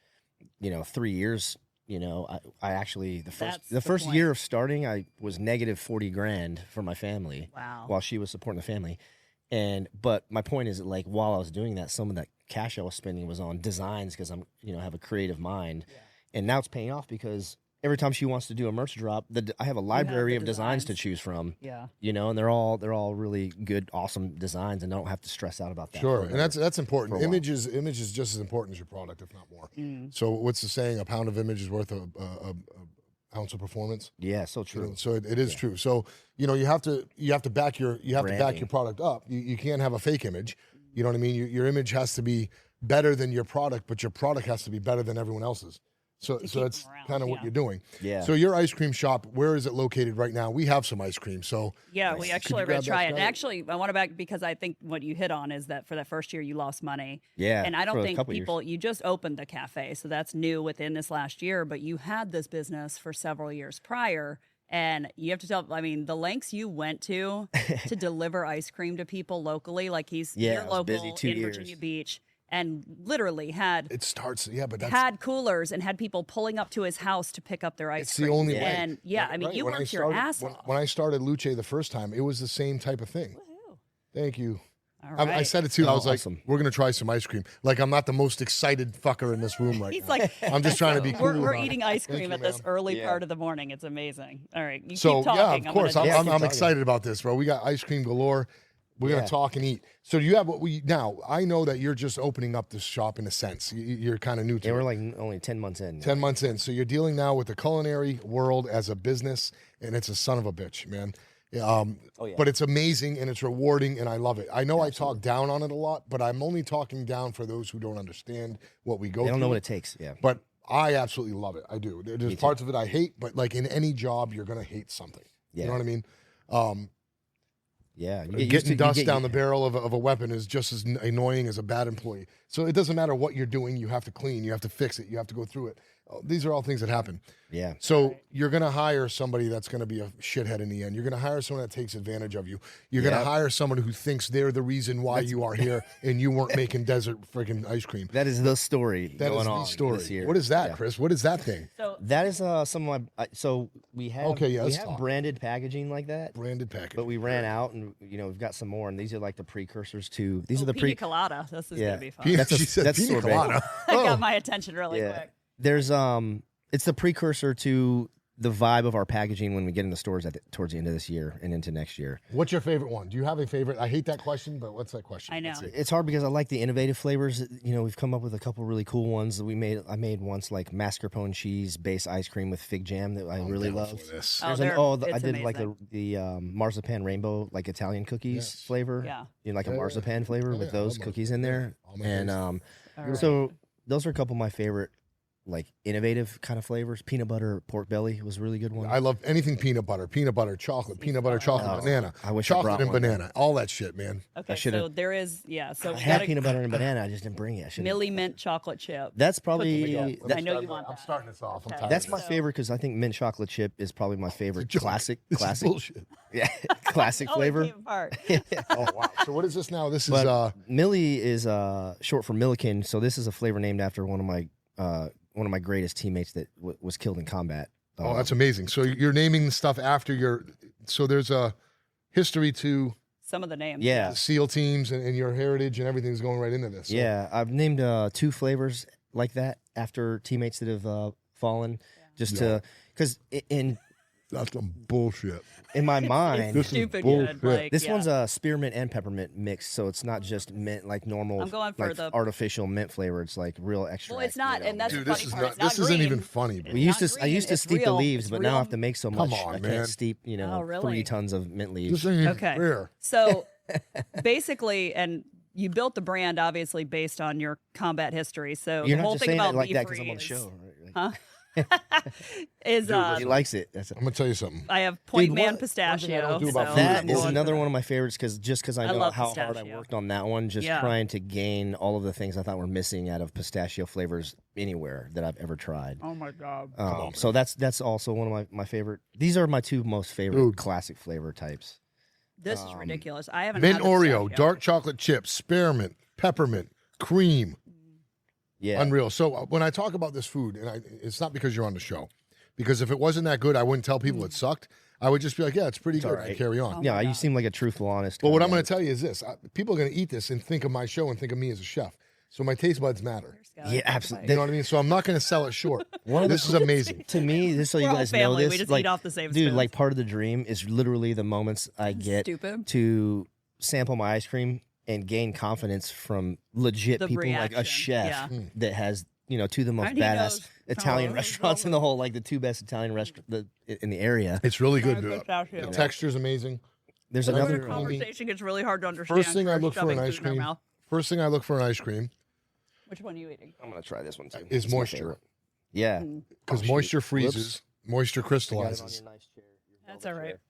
3 years. I actually That's the the first point. year of starting, I was negative 40 grand for my family. Wow. While she was supporting the family. But my point is that, like, while I was doing that, some of that cash I was spending was on designs because I'm, have a creative mind. Yeah. And now it's paying off because every time she wants to do a merch drop, I have a library the of designs to designs. choose from. Yeah. And they're all really good, awesome designs, and I don't have to stress out about that. Sure, for and that's for important. a while. Image is just as important as your product, if not more. So what's the saying? A pound of image is worth a ounce of performance. yeah, so true. So it is true. So you have to back your back Branding. your product up. You can't have a fake image. You know what I mean? Your image has to be better than your product, but your product has to be better than everyone else's. So keep that's them around, kind of what yeah. you're doing. Yeah. So your ice cream shop, where is it located right now? We have some ice cream. So Yeah, we Could you actually are grab going to try that, it. And Scott? actually, I want to back because I think what you hit on is that for that first year, you lost money. Yeah, And I don't for a think couple people, you just opened the cafe. So that's new within this last year, but you had this business for several years prior. And you have to tell, I mean, the lengths you went to deliver ice cream to people locally, like he's Yeah, here I was local busy 2 in years. Virginia Beach, and literally had it starts. Yeah, but that's had coolers and had people pulling up to his house to pick up their ice it's cream. the only way. And yeah, I mean, Right, you when I worked your started- ass when, off. when I started Luce the first time, it was the same type of thing. Woohoo. Thank you. All I right. said it too. I Oh, was like, awesome. "We're gonna try some ice cream." Like I'm not the most excited fucker in this room right He's now. like, I'm just trying to be cool. we're about it. eating ice Thank cream you, at this ma'am. early Yeah. part of the morning. It's amazing. All right, you So keep talking. yeah, of course, gonna Yeah, keep I'm talking. excited about this, bro. We got ice cream galore. We're Yeah. gonna talk and eat. So do you have what we now? I know that you're just opening up this shop in a sense. You're kind of new to Yeah, it. we're like only 10 months in. 10 months in. So you're dealing now with the culinary world as a business, and it's a son of a bitch, man. Oh, yeah. But it's amazing and it's rewarding, and I love it. I know I talk down on it a lot, but I'm only talking down for those who don't understand what we go They through. don't know what it takes. Yeah. But I absolutely love it. I do. There's too. parts of it I hate, but like in any job, you're going to hate something. You Yeah. know what I mean? Yeah. You Getting used to- you dust get- down the barrel of a weapon is just as annoying as a bad employee. So it doesn't matter what you're doing. You have to clean. You have to fix it. You have to go through it. These are all things that happen. Yeah. So you're going to hire somebody that's going to be a shithead in the end. You're going to hire someone that takes advantage of you. You're going to Yep. hire someone who thinks they're the reason why you are here and you weren't making desert freaking ice cream. That is the story That going is the on story. this year. What is that, Yeah. Chris? What is that thing? So That is some of my. So we have Okay, yeah, we let's have talk. branded packaging like that, Branded package. but we ran out, and we've got some more, and these are like the precursors to. These are the pina pre. colada. This is Yeah. gonna be fun. Pina, That's a- she said that's pina sorbet. colada. I Oh. got my attention really Yeah. quick. There's it's the precursor to the vibe of our packaging when we get in the stores towards the end of this year and into next year. What's your favorite one? Do you have a favorite? I hate that question, but what's that question? I know. It's hard because I like the innovative flavors. You know, we've come up with a couple really cool ones that I made once like mascarpone cheese based ice cream with fig jam that I really love. This. Oh, I did like the marzipan rainbow like Italian cookies flavor. Yeah. You know, like a marzipan flavor with those cookies in there. And right. so those are a couple of my favorite like innovative kind of flavors. Peanut butter pork belly was a really good one. I love anything peanut butter, chocolate, peanut butter, chocolate, banana. I wish I chocolate brought and one. banana, all that shit, man. Okay, so there is, so I we had got peanut butter and banana. I just didn't bring it. Millie Mint chocolate chip. That's probably I know you want I'm that. starting this off. I'm Okay. tired that's of my this. favorite because I think mint chocolate chip is probably my favorite classic This is bullshit. yeah classic Oh, flavor. it came apart. Oh wow! So what is this now? This But is Millie is short for Milliken, so this is a flavor named after one of my greatest teammates that was killed in combat. oh, that's amazing. So you're naming stuff after your. So there's a history to Some of the names. Yeah, the SEAL teams and your heritage and everything's going right into this. So yeah. I've named 2 flavors like that after teammates that have fallen, just to because in that's some bullshit. in my mind. This is Stupid bullshit. good. Like, This one's a spearmint and peppermint mix, so it's not just mint like normal, I'm going for like the- artificial mint flavor. It's like real extra. Well, it's not, and that's Dude, the this funny is part. not. It's not This isn't green. even funny, bro. We used It's to. not I used green, to it's steep the real. leaves, It's but now I real. have to make so Come much. on, I man. can't steep, Oh, really? 3 tons of mint leaves. This ain't even Okay. fair. So basically, and you built the brand obviously based on your combat history. So You're the not whole just thing saying about it like Be that because Free I'm on the is- show. Right? Huh? is He likes it. That's I'm gonna tell you something. I have Point Dude, Man one thing I pistachio. don't do about so food that I'm is going for another that. one of my favorites because I I know love how hard I pistachio. worked on that one, just Yeah. trying to gain all of the things I thought were missing out of pistachio flavors anywhere that I've ever tried. Oh my god! So that's also one of my favorite. These are my 2 most favorite Dude. classic flavor types. This is ridiculous. I haven't Mint had the Oreo, pistachio. dark chocolate chips, spearmint, peppermint, cream. Yeah, Unreal. So when I talk about this food, and it's not because you're on the show, because if it wasn't that good, I wouldn't tell people it sucked. I would just be like, yeah, it's pretty good. all right. And carry on. yeah. You seem like a truthful, honest. But what guy. I'm going to tell you is this: people are going to eat this and think of my show and think of me as a chef. So my taste buds matter. Yeah, absolutely. You know what I mean? So I'm not going to sell it short. This is amazing. To me, just so you We're all guys know family. this, We just like, eat off the same dude, spoons. like part of the dream is literally the moments I get Stupid. to sample my ice cream and gain confidence from legit The people like a reaction, chef yeah. that has 2 of the most And he badass knows. Italian Oh, restaurants in the whole, like the 2 best Italian restaurants in the area. It's really good. Very Dude. pistachio. The texture's amazing. There's Another another. Conversation gets really hard to understand. First thing I for look for in shoving ice food in our cream. mouth. First thing I look for in ice cream Which one are you eating? I'm gonna try this one too. is It's my moisture, favorite. Yeah, because shoot. moisture freezes, moisture I got it on crystallizes. your nice chair, your That's velvet all right. chair.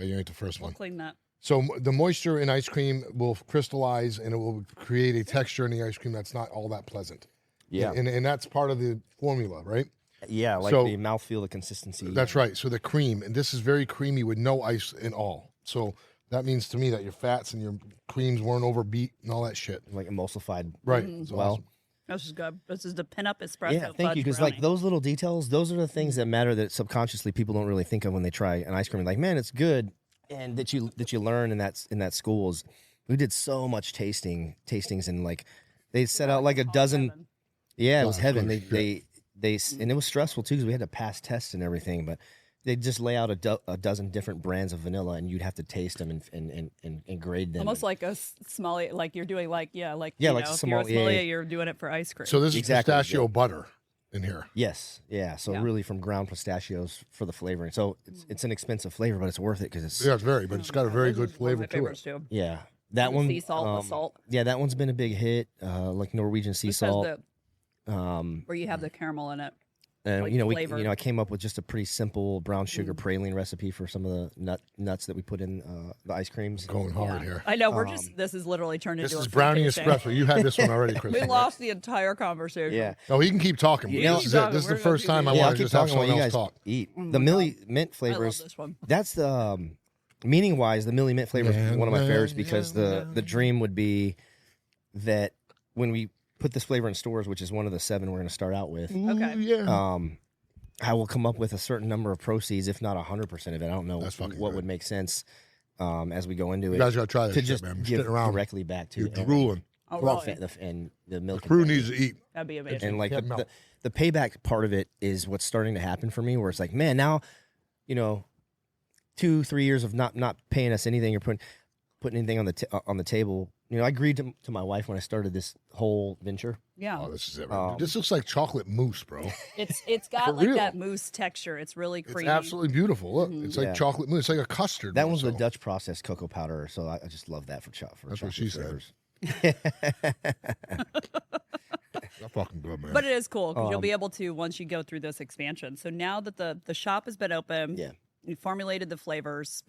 Oh, you ate the first We'll one. clean that. So the moisture in ice cream will crystallize and it will create a texture in the ice cream that's not all that pleasant. Yeah, And that's part of the formula, right? yeah, like So- the mouthfeel, the consistency. That's right. So the cream, and this is very creamy with no ice in all. So that means to me that your fats and your creams weren't overbeat and all that shit. like emulsified. Right. Mm-hmm. It's Well, awesome. This is good. This is the pin-up espresso. yeah, thank you. fudge Because like brownie. those little details, those are the things that matter that subconsciously people don't really think of when they try an ice cream. Like, man, it's good, and that you learn in that school is we did so much tastings, and like they set out like a dozen. Heaven. Yeah, it was Oh, heaven. good They and it was stressful too because we had to pass tests and everything. But they just lay out a dozen different brands of vanilla, and you'd have to taste them and grade them. Almost like a sommelier, like you're doing like Yeah, you like know, if you're a sommelier. sommelier, you're doing it for ice cream. So this is Exactly, pistachio yeah. butter in here. Yes, yeah. So Yeah. really from ground pistachios for the flavoring. So it's an expensive flavor, but it's worth it because it's Yeah, it's very, but it's got a very This good is one of flavor my to favorites it. too. yeah. That one, Sea salt with salt. Yeah, that one's been a big hit. Like Norwegian sea This has salt. the where you have the caramel in it. And like we, flavor. I came up with just a pretty simple brown sugar praline recipe for some of the nuts that we put in the ice creams. Going hard Yeah. here. I know we're just. This is literally turned This into is a food brownie tasting. espresso. You had this one already, Chris. We right? lost the entire conversation. Yeah. Oh, he can keep talking. You This know- is it. This is the We're gonna first keep time I eating. Yeah, I'll want to keep just have talking while someone you else guys talk. eat. Oh The my Millie mint I love flavors. this one. That's the meaning wise. The Millie mint flavor is one of my favorites because the dream would be that when we put this flavor in stores, which is one of the 7 we're going to start out with. Okay. Yeah. I will come up with a certain number of proceeds, if not 100% of it. I don't know That's fucking what good. would make sense as we go into You it. guys got to try this to shit, just man. give Spit around. directly back to You're it. drooling. Oh, Well, really? and the milk. The crew and needs to eat. That'd be amazing. and like Can't melt. the payback part of it is what's starting to happen for me, where it's like, man, now, 2-3 years of not paying us anything or putting anything on the table. I agreed to my wife when I started this whole venture. Yeah. Oh, this is it. Right? This looks like chocolate mousse, bro. It's got For like real. that mousse texture. It's really It's creamy. absolutely beautiful. Look, it's like Yeah. chocolate mousse. It's like a custard. That one's the also. Dutch processed cocoa powder, so I just love that for That's what chocolate she said. flavors. That's fucking good, man. But it is cool because you'll be able to once you go through this expansion. So now that the shop has been open, Yeah. you formulated the flavors.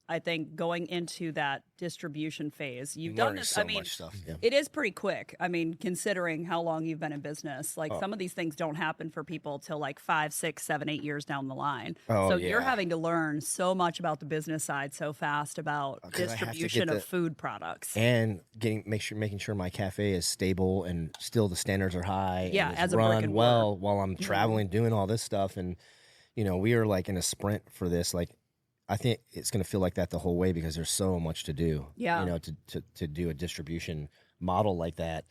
I think going into that distribution phase, you've done Learning this. so I mean, much stuff. Yeah. it is pretty quick. I mean, considering how long you've been in business, like some of these things don't happen for people till like 5, 6, 7, 8 years down the line. Oh, So you're yeah. having to learn so much about the business side so fast about 'Cause I have to distribution get of food products. And making sure my cafe is stable and still the standards are high. Yeah, and it's as a brick run and well mortar. while I'm traveling, doing all this stuff, and we are like in a sprint for this. Like, I think it's going to feel like that the whole way because there's so much to do. Yeah. To do a distribution model like that,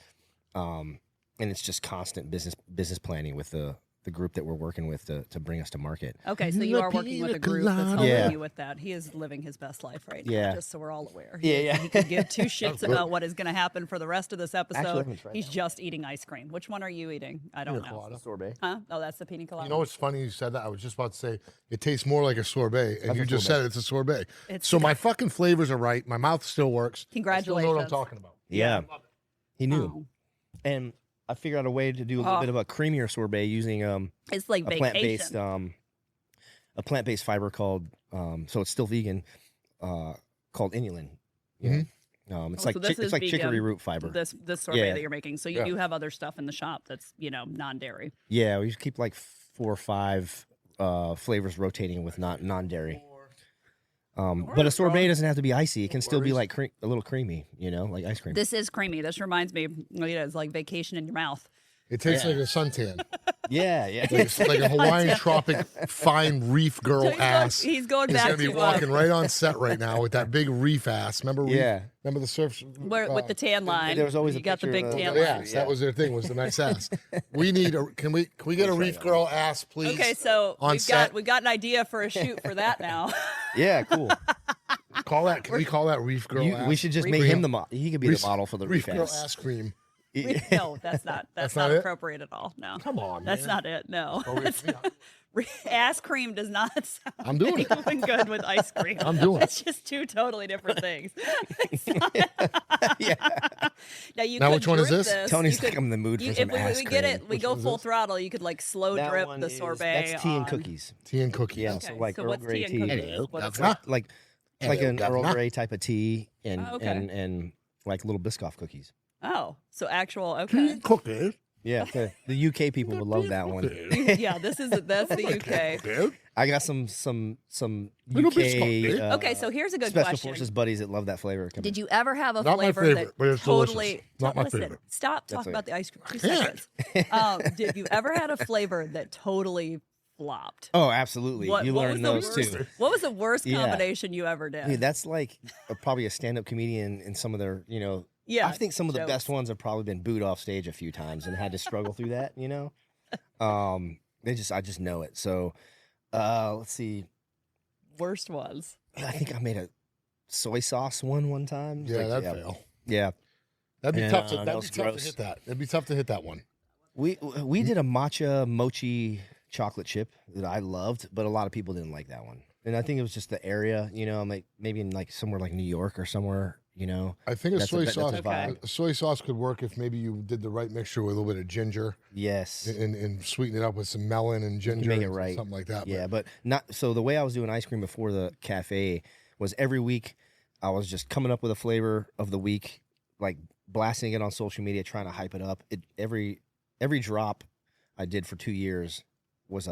and it's just constant business planning with the group that we're working with to bring us to market. Okay, so you are working with a group that's helping Yeah. you with that. He is living his best life right now, Yeah. just so we're all aware. Yeah. He could give two shits about what is going to happen for the rest of this I episode. haven't tried He's that just eating ice cream. Which one are you eating? I don't Pina know. colada. Sorbet. Huh? Oh, that's the pina colada. You know what's funny? You said that. I was just about to say it tastes more like a sorbet, and That's you a just sorbet. said it's a sorbet. It's- So my fucking flavors are right. My mouth still works. I still know what I'm Congratulations. talking about. Yeah. He knew. Oh, And I figured out a way to do a little bit of a creamier sorbet using it's like a vacation. plant-based fiber called so it's still vegan, called inulin. It's Oh, like so this is it's like chicory vegan, root fiber. This sorbet Yeah. that you're making. So you Yeah. do have other stuff in the shop that's non-dairy. Yeah, we just keep like 4 or 5 flavors rotating with non-dairy. But a sorbet doesn't have to be icy. It can still be like a little creamy, like ice cream. This is creamy. This reminds me, it's like vacation in your mouth. It tastes like a suntan. yeah. It's like a Hawaiian tropic fine reef girl So ass. he's going He's back gonna be to walking right on set right now with that big reef ass. Remember reef? Yeah. Remember the surf? with the tan line. there was always you a got the picture big of tan the- line. Yes, that was their thing. Was the nice ass. We need a. Can we get a reef girl ass, please? Okay, so on set. we've got an idea for a shoot for that now. Yeah, cool. Call that. Can we call that reef girl ass? We should just Reef make cream. him the model. He could be Reef- the model for the reef reef girl ass. ass cream. No, that's not not it? appropriate at all. No, Come on, that's man. not it. No, Oh, wait, yeah. ass cream does not sound I'm doing it. even good with ice cream. I'm doing it. It's just two totally different things. Yeah. Now you Now could which one is drip this? Tony's you could- like, I'm in the mood for if some we, ass we cream. get it, we Which go one's full this? throttle. You could like slow That drip one the is- sorbet. That's tea and on- cookies. Tea and cookies. Yeah, Okay, so like so Earl what's Grey tea and tea. cookies? Hello, What is governor. that? Like Hello, an Earl governor. Grey type of tea and Oh, okay. and like little Biscoff cookies. Oh, so actual Tea okay. and cookies. Yeah, the UK people would love that one. Yeah, that's the UK. Dude. I got some Little UK Biscoff, dude. Okay, so here's a good special question. forces buddies that love that flavor. Come Did you ever have a Not my flavor favorite, that but it's totally delicious. Not my listen, favorite. Stop That's talking about the ice cream. 2 can't. seconds. Did you ever had a flavor that totally flopped? Oh, absolutely. You what learn was those the too. What was the worst Yeah. combination you ever did? Dude, that's like probably a stand-up comedian in some of their, yeah, I think some of the jokes. best ones have probably been booed off stage a few times and had to struggle through that, I just know it. So, let's see. Worst ones. I think I made a soy sauce one time. It was Yeah, like, that'd fail. Yeah. That'd be Yeah, tough to. that That'd was be tough to gross. hit that. It'd be tough to hit that one. We did a matcha mochi chocolate chip that I loved, but a lot of people didn't like that one. And I think it was just the area, like maybe in like somewhere like New York or somewhere, I think a That's a- soy that's a sauce. vibe. A soy sauce could work if maybe you did the right mixture with a little bit of ginger Yes. and sweeten it up with some melon and ginger, make it and right. something like that. Yeah, but not so the way I was doing ice cream before the cafe was every week I was just coming up with a flavor of the week, like blasting it on social media, trying to hype it up. Every drop I did for 2 years was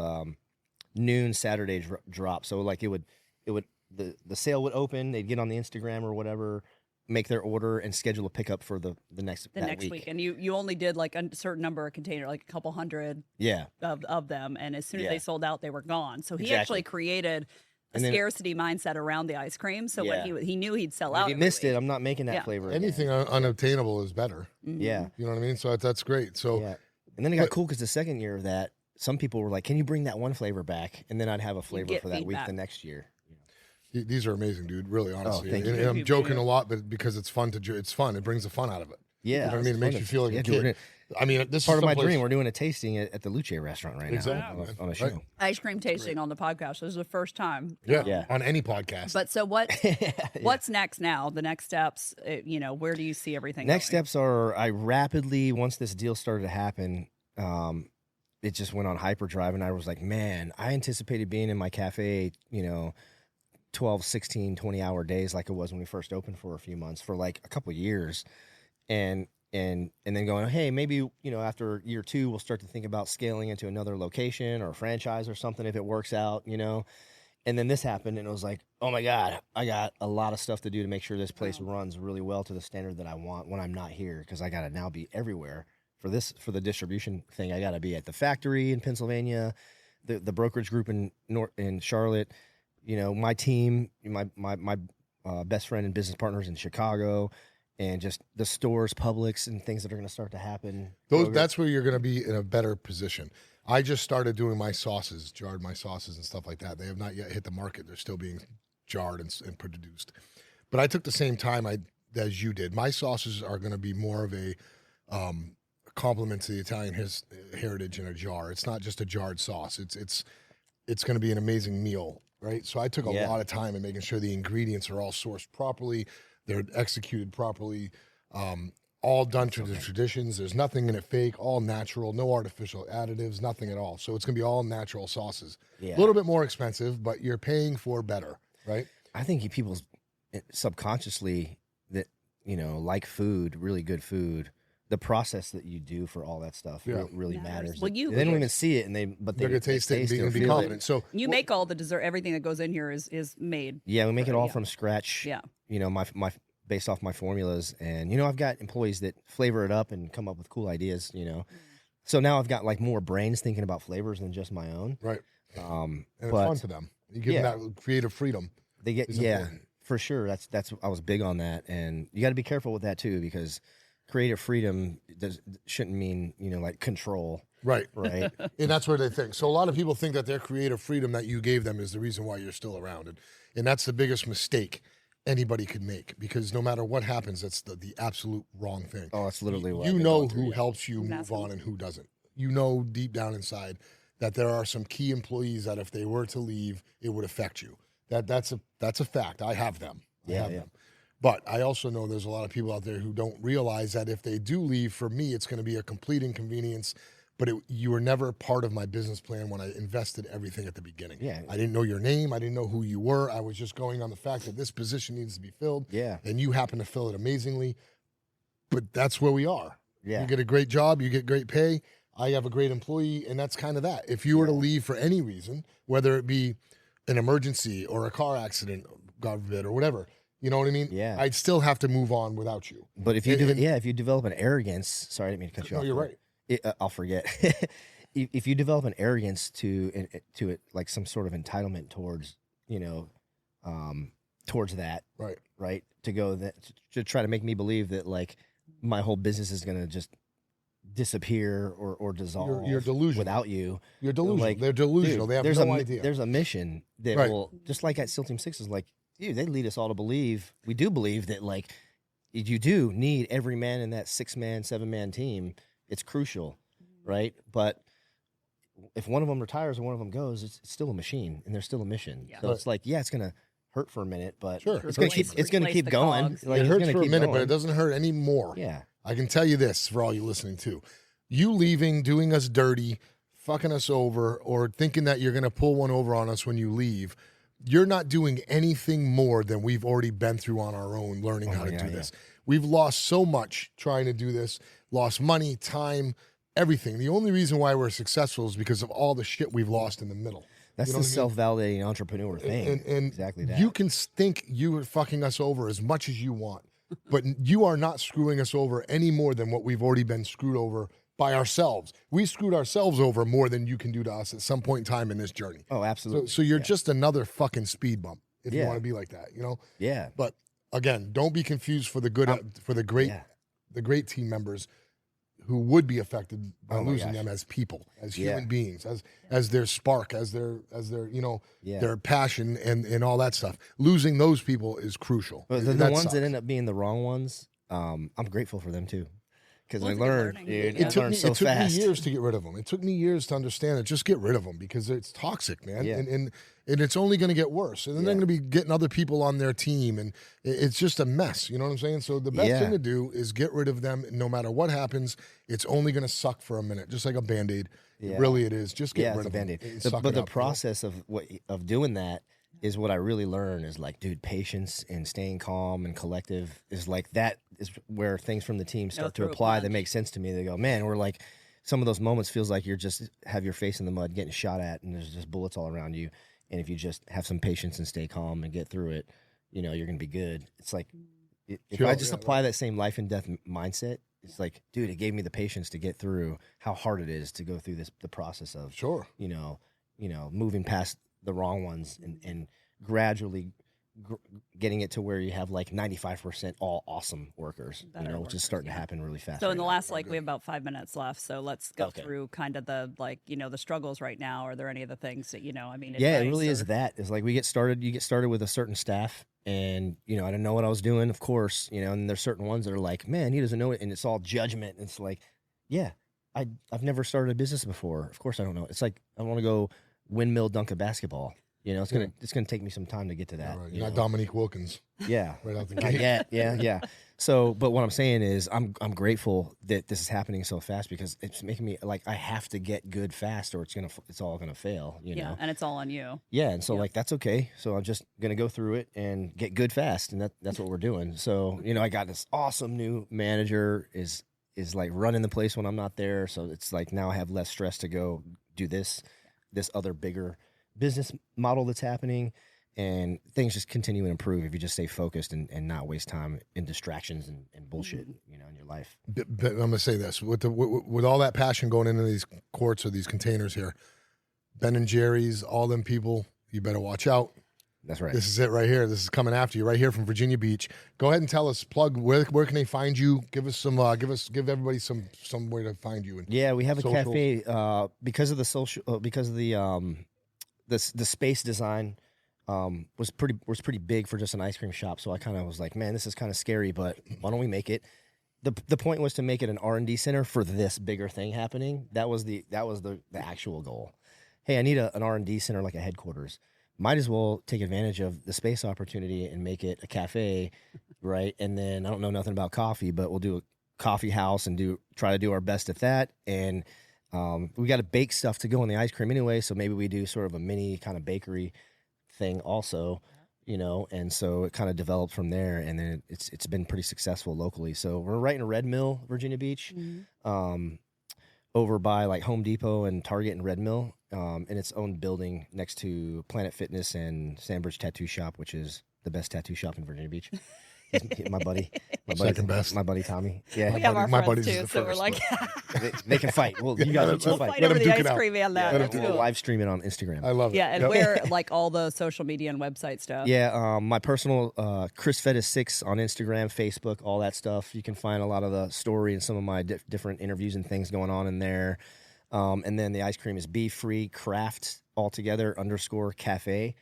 noon Saturday drop. So like it would the sale would open, they'd get on the Instagram or whatever, make their order and schedule a pickup for the next week. And you only did like a certain number of container, like a couple hundred Yeah. of them, and as soon as Yeah. they sold out, they were gone. So he Exactly. actually created a scarcity mindset around the ice cream. So when he knew he'd sell out. If you missed it, I'm not making that flavor again. Anything unobtainable is better. Yeah. You know what I mean? So that's great. So and then it got cool because the second year of that, some people were like, "Can you bring that one flavor back?" And then I'd have a flavor for that week the next year. These are amazing, dude. Really, honestly. Thank you. And I'm joking a lot, but because it's fun it's fun. It brings the fun out of it. Yeah, you know what I mean. It makes you feel like a kid. I mean, this part is of my dream. We're doing a tasting at the Luce restaurant right now on a show. Right. Ice cream tasting on the podcast. This is the first time. Yeah, on any podcast. But so what's next now? The next steps, where do you see everything Next going? steps are I rapidly, once this deal started to happen, it just went on hyperdrive. And I was like, man, I anticipated being in my cafe, 12, 16, 20-hour days like it was when we first opened for a few months, for like a couple of years. And then going, hey, maybe, after year 2, we'll start to think about scaling into another location or a franchise or something if it works out, And then this happened, and it was like, oh, my God, I got a lot of stuff to do to make sure this place runs really well to the standard that I want when I'm not here, because I got to now be everywhere. For the distribution thing, I got to be at the factory in Pennsylvania, the brokerage group in Charlotte, my team, my best friend and business partners in Chicago, and just the stores, Publix, and things that are going to start to happen. That's where you're going to be in a better position. I just started doing my sauces, jarred my sauces and stuff like that. They have not yet hit the market. They're still being jarred and produced. But I took the same time as you did. My sauces are going to be more of a compliment to the Italian heritage in a jar. It's not just a jarred sauce. It's going to be an amazing meal, right? So I took a lot of time in making sure the ingredients are all sourced properly. They're executed properly, all done to the traditions. There's nothing in it fake, all natural, no artificial additives, nothing at all. So it's going to be all natural sauces. Yeah. A little bit more expensive, but you're paying for better, right? I think people subconsciously that, like food, really good food, the process that you do for all that stuff really matters. Well, they don't even see it, but they're going to taste it and be confident. So you make all the dessert, everything that goes in here is made. Yeah, we make it all from scratch. Yeah. My based off my formulas, and I've got employees that flavor it up and come up with cool ideas. So now I've got like more brains thinking about flavors than just my own. Right. And it's fun for them. You give them that creative freedom. They get for sure. That's I was big on that, and you got to be careful with that too, because creative freedom shouldn't mean like control. Right. Right. And that's where they think. So a lot of people think that their creative freedom that you gave them is the reason why you're still around, and that's the biggest mistake anybody could make, because no matter what happens, that's the absolute wrong thing. Oh, that's literally what you know who helps you move on and who doesn't. You know deep down inside that there are some key employees that if they were to leave, it would affect you. That's a fact. I have them. Them. But I also know there's a lot of people out there who don't realize that if they do leave, for me, it's going to be a complete inconvenience. But you were never part of my business plan when I invested everything at the beginning. Yeah. I didn't know your name. I didn't know who you were. I was just going on the fact that this position needs to be filled. Yeah. And you happen to fill it amazingly. But that's where we are. Yeah. You get a great job. You get great pay. I have a great employee. And that's kind of that. If you were to leave for any reason, whether it be an emergency or a car accident, God forbid, or whatever, you know what I mean? Yeah. I'd still have to move on without you. But if you if you develop an arrogance, sorry, I didn't mean to cut you off. No, you're right. I'll forget. If you develop an arrogance to it, like some sort of entitlement towards, towards that, right, to go that to try to make me believe that like my whole business is gonna just disappear or dissolve. You're delusional without you. You're delusional. Like, they're delusional. Dude, they have no idea. There's a mission that will, just like at SEAL Team 6 is like, dude, they lead us all to believe. We do believe that like you do need every man in that 6-man, 7-man team. It's crucial, right? But if one of them retires and one of them goes, it's still a machine, and there's still a mission. Yeah. So it's like, it's gonna hurt for a minute, but it's gonna keep going. Like, it hurts for a minute, but it doesn't hurt anymore. Yeah, I can tell you this for all you listening too: you leaving, doing us dirty, fucking us over, or thinking that you're gonna pull one over on us when you leave. You're not doing anything more than we've already been through on our own, learning how to do this. We've lost so much trying to do this, lost money, time, everything. The only reason why we're successful is because of all the shit we've lost in the middle. That's the self-validating entrepreneur thing. And exactly that. You can think you are fucking us over as much as you want, but you are not screwing us over any more than what we've already been screwed over by ourselves. We screwed ourselves over more than you can do to us at some point in time in this journey. Oh, absolutely. So you're just another fucking speed bump if you Yeah. want to be like that, you know? Yeah. But again, don't be confused for the good, for the great team members who would be affected by losing them as people, as human beings, as their spark, as their you know, their passion and all that stuff. Losing those people is crucial. But the ones that end up being the wrong ones, I'm grateful for them too. Because I learned, dude. It took fast. me years to get rid of them. It took me years to understand it. Just get rid of them because it's toxic, man. Yeah. And it's only going to get worse. And then they're going to be getting other people on their team. And it's just a mess. You know what I'm saying? So the best thing to do is get rid of them. No matter what happens, it's only going to suck for a minute, just like a Band-Aid. Yeah. Really, it is. Just get rid it's of a them. Band-Aid. Suck But it the up, process of doing that is what I really learned is like, dude, patience and staying calm and collective is like that is where things from the team start to apply that make sense to me. They go, man, we're like, some of those moments feels like you're just have your face in the mud getting shot at and there's just bullets all around you. And if you just have some patience and stay calm and get through it, you know, you're going to be good. It's like, if I just apply that same life and death mindset, it's like, dude, it gave me the patience to get through how hard it is to go through the process of, you know, moving past the wrong ones and gradually getting it to where you have like 95% all awesome workers, which is starting to happen really fast. So in the last, we have about 5 minutes left. So let's go through kind of the, the struggles right now. Are there any of the things that, I mean, it really is that. It's like you get started with a certain staff and, I didn't know what I was doing, of course, and there's certain ones that are like, man, he doesn't know it. And it's all judgment. And it's like, yeah, I've never started a business before. Of course I don't know. It's like, I want to go windmill dunk a basketball. It's gonna take me some time to get to that. You're not Dominique Wilkins. Yeah, right out the gate. Yeah. So, but what I'm saying is, I'm grateful that this is happening so fast because it's making me like I have to get good fast, or it's all gonna fail. You know, and it's all on you. Yeah, and so like that's okay. So I'm just gonna go through it and get good fast, and that's what we're doing. So I got this awesome new manager is like running the place when I'm not there. So it's like now I have less stress to go do this other bigger business model that's happening, and things just continue to improve if you just stay focused and not waste time in distractions and bullshit, in your life. But I'm gonna say this with all that passion going into these quarts or these containers here, Ben and Jerry's, all them people, you better watch out. That's right. This is it right here. This is coming after you right here from Virginia Beach. Go ahead and tell us, plug where can they find you? Give us some, give everybody some way to find you. We have a cafe because of the social, because of the space design was pretty big for just an ice cream shop. So I kind of was like, man, this is kind of scary, but why don't we make it? The point was to make it an R&D center for this bigger thing happening. That was the actual goal. Hey, I need an R&D center like a headquarters. Might as well take advantage of the space opportunity and make it a cafe, right? And then I don't know nothing about coffee, but we'll do a coffee house and try to do our best at that. And we got to bake stuff to go in the ice cream anyway, so maybe we do sort of a mini kind of bakery thing also, and so it kind of developed from there, and then it's been pretty successful locally. So we're right in Red Mill, Virginia Beach, over by like Home Depot and Target and Red Mill, in its own building next to Planet Fitness and Sandbridge Tattoo Shop, which is the best tattoo shop in Virginia Beach. My buddy, second best. My buddy Tommy. Yeah, we have our my friends buddy's too, the so first, we're like, they can fight. Well, you guys we'll fight. fight over the ice cream and that. We'll live stream it on Instagram. I love it. Yeah, and we're like all the social media and website stuff. Yeah, my personal Chris Fettes 6 on Instagram, Facebook, all that stuff. You can find a lot of the story and some of my different interviews and things going on in there. And then the ice cream is Be Free Craft altogether _cafe.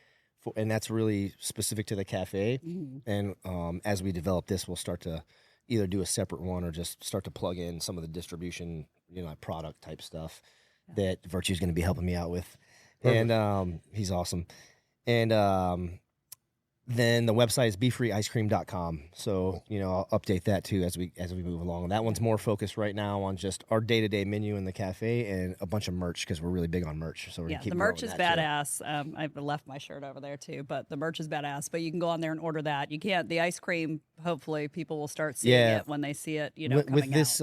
And that's really specific to the cafe. And as we develop this, we'll start to either do a separate one or just start to plug in some of the distribution, product type stuff that Virtue's going to be helping me out with. Perfect. And he's awesome. And then the website is befreeicecream.com. So, I'll update that too as we move along. That one's more focused right now on just our day-to-day menu in the cafe and a bunch of merch because we're really big on merch. So we're gonna keep the merch is badass. I've left my shirt over there too, but the merch is badass. But you can go on there and order that. You can't. The ice cream. Hopefully, people will start seeing it when they see it. With this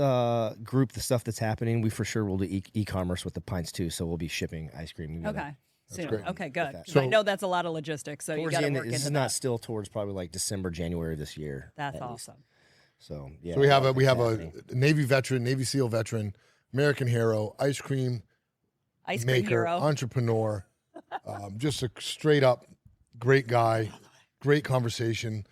group, the stuff that's happening, we for sure will do e-commerce with the pints too. So we'll be shipping ice cream. Okay. Soon. Okay, good. So, I know that's a lot of logistics, so you got to work into that. This is not still towards probably like December, January of this year. That's awesome. So yeah. So we have a Navy SEAL veteran American hero, ice cream Ice cream maker, hero. entrepreneur, just a straight up great guy, great conversation,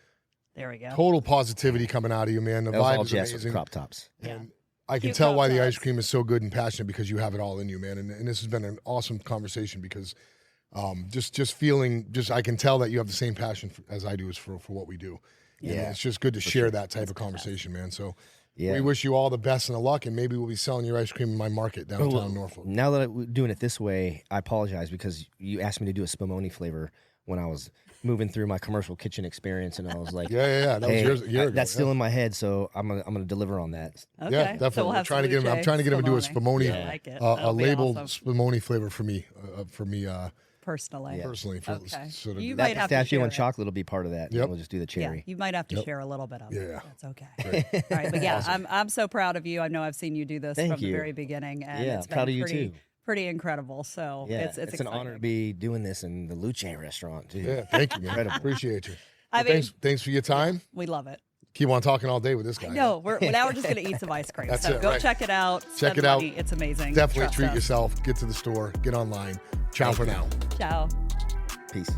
There we go. total positivity coming out of you, man. The That was vibe all is Jess with amazing. crop tops. And I can Cute tell why the crop ice tops. cream is so good and passionate because you have it all in you, man. And this has been an awesome conversation because just feeling, I can tell that you have the same passion as I do for what we do. And Yeah, it's just good to share that type of conversation, man. So Yeah. we wish you all the best and the luck, and maybe we'll be selling your ice cream in my market downtown Norfolk. Now that I'm doing it this way, I apologize because you asked me to do a spumoni flavor when I was moving through my commercial kitchen experience, and I was like, Yeah. That hey, was a year ago. that's still in my head, so I'm gonna deliver on that. Okay. Yeah, So definitely. we'll have I'm trying to get him to do a spumoni, I like it. a That'll be labeled awesome. spumoni flavor for me Personally. personally. Okay. Sort of You do might that. have to Pistachio share and it. chocolate will be part of that. Yep. And we'll just do the Yeah, cherry. you might have to share a little bit of it. Yeah. That's okay. All right, but yeah, I'm so proud of you. I know I've seen you do this Thank from the you. very beginning, and Yeah, it's been proud of you pretty, too. pretty incredible. So Yeah, it's an honor to exciting. be doing this in the Luce restaurant too. Yeah, thank you, man. Incredible. Appreciate you. I Well, mean- thanks for your time. We love it. Keep on talking all day with this guy. No, now we're just gonna eat some ice cream. That's So it, go right. check it out. Check Spend it out. money. It's amazing. Definitely Trust treat us. yourself. Get to the store. Get online. Ciao for now. Ciao. Peace.